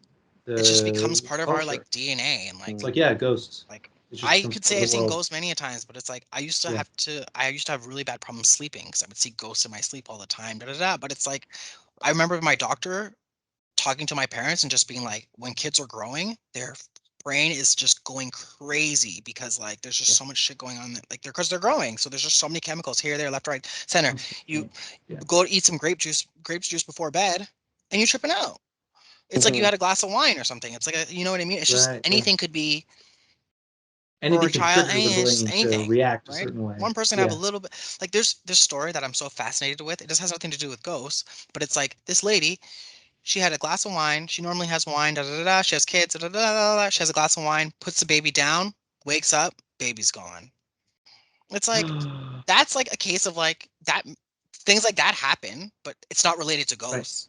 [SPEAKER 1] it just becomes part of our like DNA and like
[SPEAKER 2] it's like ghosts.
[SPEAKER 1] Like I could say I've seen ghosts many a times, but it's like I used to have really bad problems sleeping because I would see ghosts in my sleep all the time. But it's like I remember my doctor talking to my parents and just being like, when kids are growing, their brain is just going crazy because like there's just so much shit going on, like because they're growing, so there's just so many chemicals here, there, left, right, center. You go eat some grape juice before bed, and you're tripping out. It's like you had a glass of wine or something. It's like you know what I mean? It's just anything could be.
[SPEAKER 2] Anything
[SPEAKER 1] or a child,
[SPEAKER 2] can trigger the brain
[SPEAKER 1] anything,
[SPEAKER 2] to react
[SPEAKER 1] right?
[SPEAKER 2] a certain way.
[SPEAKER 1] One person have a little bit like there's this story that I'm so fascinated with. It just has nothing to do with ghosts, but it's like this lady. She had a glass of wine. She normally has wine. Da, da, da, da. She has kids. Da, da, da, da, da. She has a glass of wine. Puts the baby down. Wakes up. Baby's gone. It's like that's like a case of like that. Things like that happen, but it's not related to ghosts.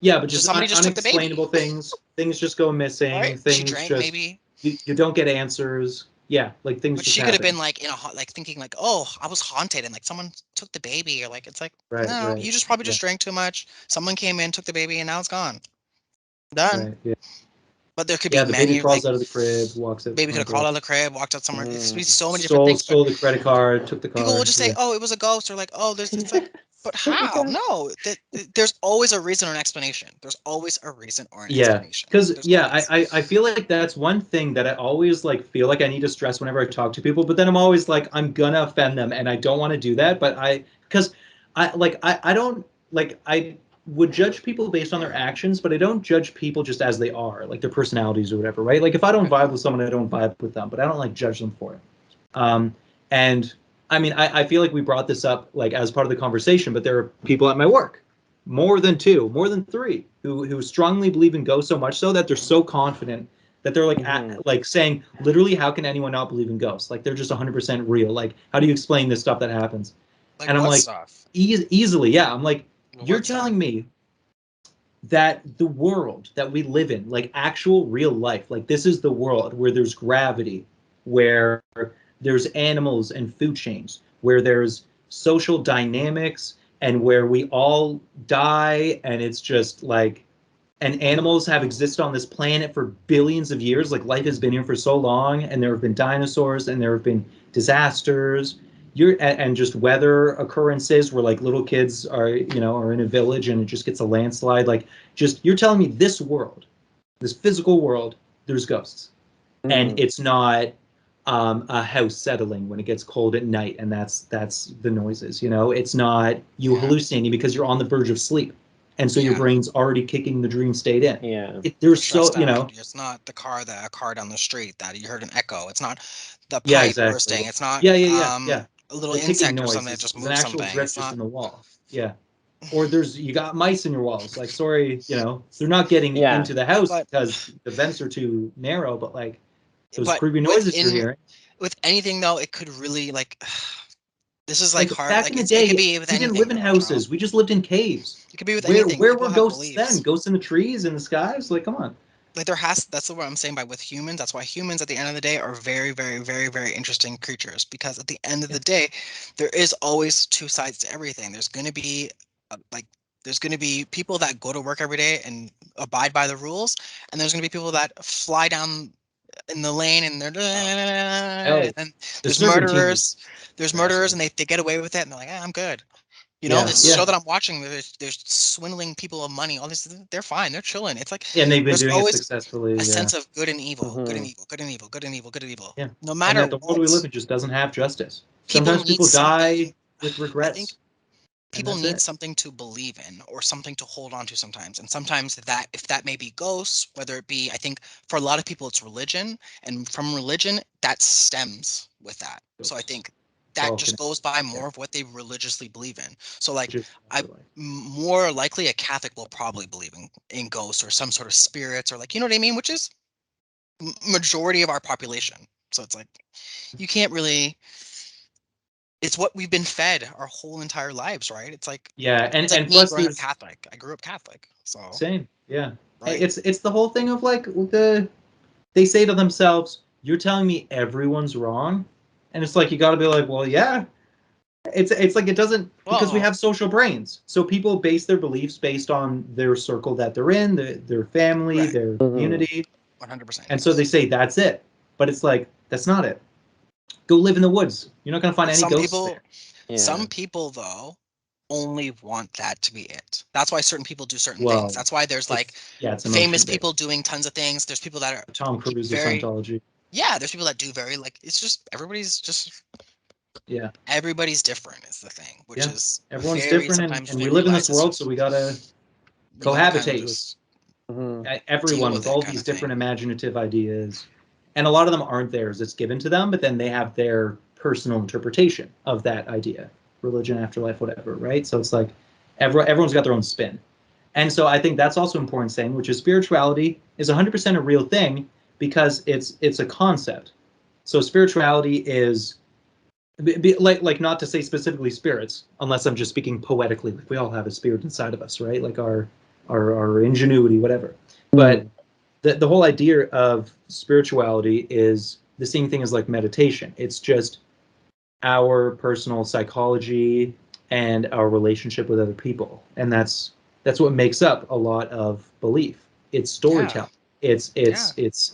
[SPEAKER 2] Yeah, but just
[SPEAKER 1] somebody just took the baby.
[SPEAKER 2] unexplainable things. Things just go missing.
[SPEAKER 1] Right?
[SPEAKER 2] Things
[SPEAKER 1] She drank,
[SPEAKER 2] just
[SPEAKER 1] maybe.
[SPEAKER 2] You don't get answers. Yeah, like things.
[SPEAKER 1] But
[SPEAKER 2] just
[SPEAKER 1] she
[SPEAKER 2] happen.
[SPEAKER 1] could have been like in a like thinking like, oh, I was haunted and like someone took the baby, or like it's like no, you just probably just drank too much. Someone came in, took the baby, and now it's gone. Done.
[SPEAKER 2] Right, yeah.
[SPEAKER 1] But there could be
[SPEAKER 2] the
[SPEAKER 1] many
[SPEAKER 2] baby crawls out of the crib, walks out.
[SPEAKER 1] Baby could have crawled out of the crib, walked out somewhere. It could be so many different things.
[SPEAKER 2] Stole the credit card, took the car.
[SPEAKER 1] People will just say, "Oh, it was a ghost," or like, "Oh, there's." It's like, but how? No, there's always a reason or an explanation. There's always a reason or an explanation.
[SPEAKER 2] Because I feel like that's one thing that I always like feel like I need to stress whenever I talk to people. But then I'm always like, I'm gonna offend them, and I don't want to do that. But I don't like I would judge people based on their actions, but I don't judge people just as they are, like their personalities or whatever, right? Like if I don't vibe with someone, I don't vibe with them, but I don't like judge them for it. And I mean, I feel like we brought this up like as part of the conversation, but there are people at my work, more than 2, more than 3, who strongly believe in ghosts so much so that they're so confident that they're like like saying literally, how can anyone not believe in ghosts? Like they're just 100% real. Like how do you explain this stuff that happens?
[SPEAKER 1] Like
[SPEAKER 2] and I'm like, easily, yeah. I'm like, you're telling me that the world that we live in, like actual real life, like this is the world where there's gravity, where there's animals and food chains, where there's social dynamics, and where we all die, and it's just like, and animals have existed on this planet for billions of years. Like life has been here for so long, and there have been dinosaurs, and there have been disasters. And just weather occurrences where like little kids are in a village and it just gets a landslide. Like just you're telling me this world, this physical world, there's ghosts, and it's not a house settling when it gets cold at night, and that's the noises. It's not you hallucinating because you're on the verge of sleep, and so your brain's already kicking the dream state in. There's so
[SPEAKER 1] it's not a car down the street that you heard an echo. It's not the pipe bursting. It's not a little insect or something that just moves something.
[SPEAKER 2] An actual drift just in the wall. Yeah. Or you got mice in your walls. Like, sorry, they're not getting into the house because the vents are too narrow, but like those creepy noises you're hearing.
[SPEAKER 1] With anything though, it could really like this is like hard.
[SPEAKER 2] Back in the day, we didn't live in houses. We just lived in caves.
[SPEAKER 1] It could be with anything.
[SPEAKER 2] Where were ghosts then? Ghosts in the trees, in the skies? Like, come on.
[SPEAKER 1] Like that's what I'm saying by with humans. That's why humans at the end of the day are very, very, very, very interesting creatures, because at the end of the day, there is always 2 sides to everything. There's going to be there's going to be people that go to work every day and abide by the rules, and there's going to be people that fly down in the lane and they're and there's murderers. There's murderers and they get away with it and they're like, I'm good. This show that I'm watching, they're swindling people of money. All this, they're fine. They're chilling. It's like,
[SPEAKER 2] and they've been doing it successfully.
[SPEAKER 1] A sense of good and evil, good and evil, good and evil, good and evil, good and evil.
[SPEAKER 2] Yeah.
[SPEAKER 1] No matter
[SPEAKER 2] and that the world we live in just doesn't have justice. Sometimes people die with regrets. I think
[SPEAKER 1] people need something to believe in or something to hold on to sometimes. And sometimes if that may be ghosts, whether it be, I think for a lot of people it's religion, and from religion that stems with that. So I think that just goes by more of what they religiously believe in. So like more likely a Catholic will probably believe in ghosts or some sort of spirits, or like, you know what I mean? Which is majority of our population. So it's like, you can't really, it's what we've been fed our whole entire lives, right? It's like,
[SPEAKER 2] and
[SPEAKER 1] like
[SPEAKER 2] plus
[SPEAKER 1] growing up Catholic. I grew up Catholic, so
[SPEAKER 2] same, yeah.
[SPEAKER 1] Right?
[SPEAKER 2] It's the whole thing of like they say to themselves, "You're telling me everyone's wrong," and it's like you got to be like, "Well, yeah." It's like it doesn't, because we have social brains, so people base their beliefs based on their circle that they're in, their family, their community.
[SPEAKER 1] 100%.
[SPEAKER 2] And so they say that's it, but it's like That's not it. Go live in the woods. You're not going to find any ghosts there.
[SPEAKER 3] Yeah.
[SPEAKER 1] Some people, though, only want that to be it. That's why certain people do certain things. That's why there's like famous people doing tons of things. There's people that are
[SPEAKER 2] Tom Cruise of Scientology.
[SPEAKER 1] Yeah, there's people that do very like it's just everybody's different is the thing, which is
[SPEAKER 2] everyone's different, and we live in this world, so we gotta cohabitate with everyone with all these different imaginative ideas, and a lot of them aren't theirs. It's given to them, but then they have their personal interpretation of that idea, religion, afterlife, whatever, right? So it's like everyone's got their own spin. And so I think that's also important saying, which is spirituality is 100% a real thing because it's a concept. So spirituality is like not to say specifically spirits, unless I'm just speaking poetically, like we all have a spirit inside of us, right? Like our ingenuity, whatever. But the whole idea of spirituality is the same thing as like meditation. It's just our personal psychology and our relationship with other people, and that's what makes up a lot of belief. It's storytelling. It's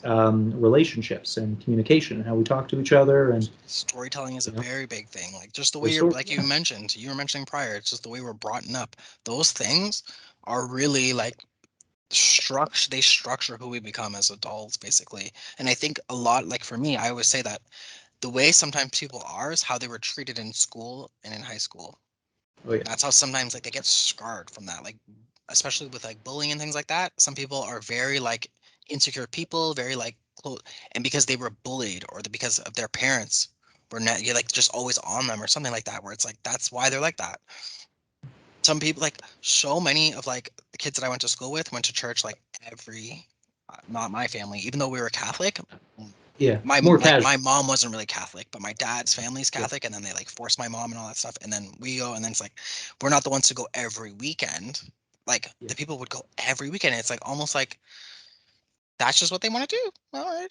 [SPEAKER 2] relationships and communication and how we talk to each other. And
[SPEAKER 1] storytelling is a very big thing. Like just the way you were mentioning prior. It's just the way we're brought up. Those things are really like they structure who we become as adults, basically. And I think a lot, like for me, I always say that the way sometimes people are is how they were treated in school and in high school. Oh, yeah. That's how sometimes like they get scarred from that, like especially with like bullying and things like that. Some people are very like insecure people, very like close, and because they were bullied or because of their parents were not, you're like just always on them or something like that, where it's like that's why they're like that. Some people, like so many of like the kids that I went to school with went to church like not my family, even though we were Catholic.
[SPEAKER 2] Yeah,
[SPEAKER 1] my mom wasn't really Catholic, but my dad's family's Catholic, and then they like forced my mom and all that stuff, and then we go, and then it's like we're not the ones to go every weekend. Like the people would go every weekend. And it's like almost like that's just what they want to do. All right.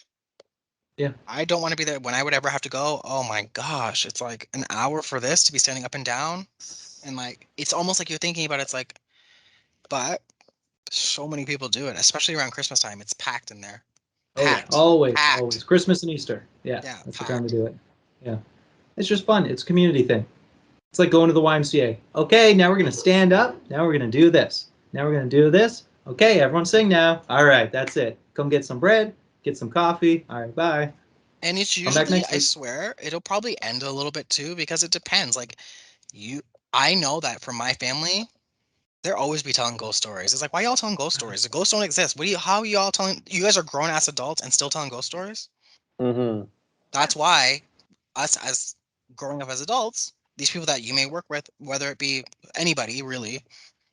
[SPEAKER 2] Yeah.
[SPEAKER 1] I don't want to be there when I would ever have to go. Oh my gosh, it's like an hour for this to be standing up and down, and like it's almost like you're thinking about it, it's like, but so many people do it, especially around Christmas time. It's packed in there.
[SPEAKER 2] Packed. Oh yeah, always Christmas and Easter. Yeah, that's the time to do it. Yeah, it's just fun. It's a community thing. It's like going to the YMCA. Okay, now we're gonna stand up. Now we're gonna do this. Now we're gonna do this. Okay, everyone sing now. All right, that's it. Come get some bread, get some coffee. All right, bye.
[SPEAKER 1] And it's usually, I swear, it'll probably end a little bit too, because it depends. Like I know that for my family, they'll always be telling ghost stories. It's like, why y'all telling ghost stories? The ghosts don't exist. How are y'all telling? You guys are grown ass adults and still telling ghost stories.
[SPEAKER 3] Mm-hmm.
[SPEAKER 1] That's why us as growing up as adults, these people that you may work with, whether it be anybody really,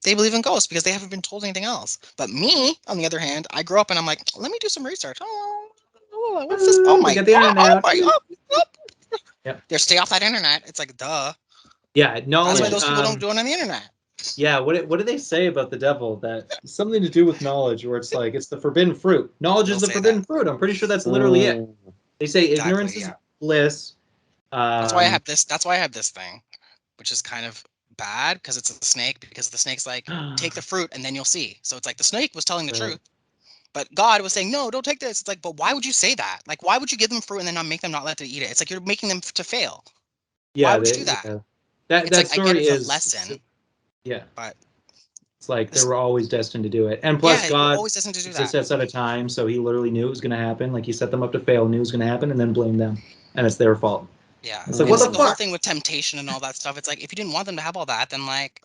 [SPEAKER 1] they believe in ghosts because they haven't been told anything else. But me, on the other hand, I grew up and I'm like, let me do some research. Oh, what's this? Oh my god! Oh my god!
[SPEAKER 2] Yep.
[SPEAKER 1] They stay off that internet. It's like, duh.
[SPEAKER 2] Yeah, knowledge.
[SPEAKER 1] That's why those people don't do it on the internet.
[SPEAKER 2] Yeah, what do they say about the devil? That something to do with knowledge, where it's like it's the forbidden fruit. Knowledge is the forbidden fruit. I'm pretty sure that's literally it. They say ignorance is bliss.
[SPEAKER 1] That's why I have this. That's why I have this thing, which is kind of bad because it's a snake. Because the snake's like, take the fruit and then you'll see. So it's like the snake was telling the truth, but God was saying, no, don't take this. It's like, but why would you say that? Like, why would you give them fruit and then not make them not let them eat it? It's like you're making them to fail.
[SPEAKER 2] Yeah,
[SPEAKER 1] why would you do that?
[SPEAKER 2] Yeah. That
[SPEAKER 1] like,
[SPEAKER 2] story
[SPEAKER 1] I get it's
[SPEAKER 2] is
[SPEAKER 1] a lesson.
[SPEAKER 2] Yeah,
[SPEAKER 1] but
[SPEAKER 2] it's like they were always destined to do it, and plus God
[SPEAKER 1] always destined to do that.
[SPEAKER 2] Sets out a time, so He literally knew it was going to happen. Like He set them up to fail, knew it was going to happen, and then blamed them, and it's their fault.
[SPEAKER 1] Yeah,
[SPEAKER 2] it's like what the
[SPEAKER 1] fuck? Whole thing with temptation and all that stuff. It's like if you didn't want them to have all that, then like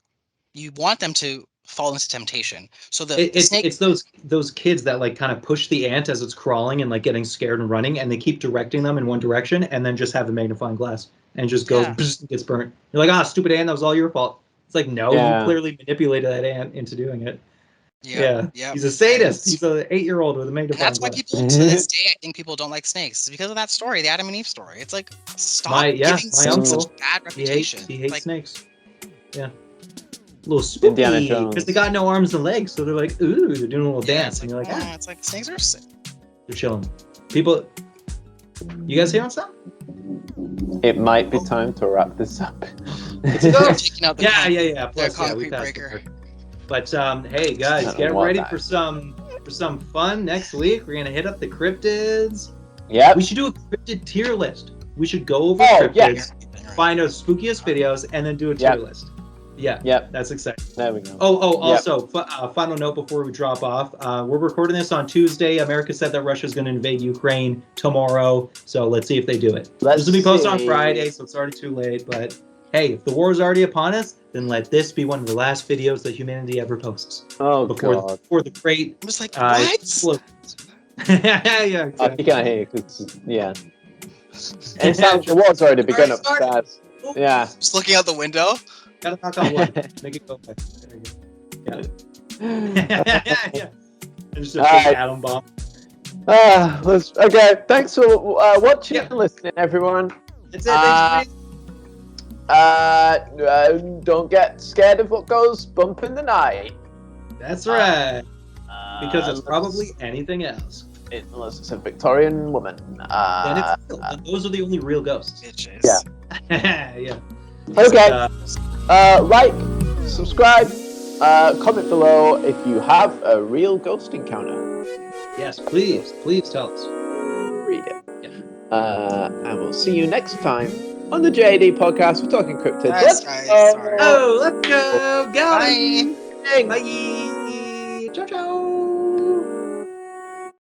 [SPEAKER 1] you want them to fall into temptation. So the snake.
[SPEAKER 2] It's those kids that like kind of push the ant as it's crawling and like getting scared and running, and they keep directing them in one direction, and then just have a magnifying glass and just goes gets burnt. You're like, stupid ant, that was all your fault. It's like, no, you clearly manipulated that ant into doing it. Yeah. He's a sadist. He's an 8-year-old with a magnifying glass.
[SPEAKER 1] That's why people, to this day, I think people don't like snakes. It's because of that story, the Adam and Eve story. It's like, stop giving snakes such bad reputation.
[SPEAKER 2] He hates snakes. Yeah. A little spooky. Because they got no arms and legs, so they're like, ooh, they're doing a little dance. And you're like,
[SPEAKER 1] it's like, snakes are sick.
[SPEAKER 2] They're chilling. People, you guys hearing something?
[SPEAKER 3] It might be time to wrap this up.
[SPEAKER 1] It's a go. Taking out the
[SPEAKER 2] Plus,
[SPEAKER 1] concrete breaker.
[SPEAKER 2] But hey guys, get ready for some fun next week. We're gonna hit up the Cryptids.
[SPEAKER 3] Yeah.
[SPEAKER 2] We should do a cryptid tier list. We should go over cryptids, find our spookiest videos, and then do a tier list. Yeah. Yep. That's exciting.
[SPEAKER 3] There we go.
[SPEAKER 2] Also, final note before we drop off. We're recording this on Tuesday. America said that Russia's going to invade Ukraine tomorrow. So let's see if they do it. This will be posted on Friday, so it's already too late. But hey, if the war is already upon us, then let this be one of the last videos that humanity ever posts.
[SPEAKER 3] Oh,
[SPEAKER 2] God. Before the great...
[SPEAKER 1] I was like, what?
[SPEAKER 2] Yeah, exactly.
[SPEAKER 3] You can't hear because, yeah. It sounds the war's already begun upstairs. Yeah.
[SPEAKER 1] Just looking out the window.
[SPEAKER 2] Gotta knock on wood. Make it go away. There you go. Yeah. Just a big atom bomb.
[SPEAKER 3] Okay, thanks for watching and listening, everyone.
[SPEAKER 2] That's it.
[SPEAKER 3] Don't get scared of what goes bump in the night.
[SPEAKER 2] That's right. Because it's probably anything else.
[SPEAKER 3] Unless it's a Victorian woman.
[SPEAKER 2] Then it's real. Those are the only real ghosts.
[SPEAKER 1] Bitches.
[SPEAKER 3] Yeah.
[SPEAKER 2] Yeah.
[SPEAKER 3] Okay. Like, subscribe, comment below if you have a real ghost encounter.
[SPEAKER 2] Yes, please tell us.
[SPEAKER 3] Read it. Yeah. And we'll see you next time on the JD podcast. We're talking cryptids.
[SPEAKER 1] Let's go.
[SPEAKER 2] Let's go.
[SPEAKER 1] Bye.
[SPEAKER 2] Bye. Ciao, ciao.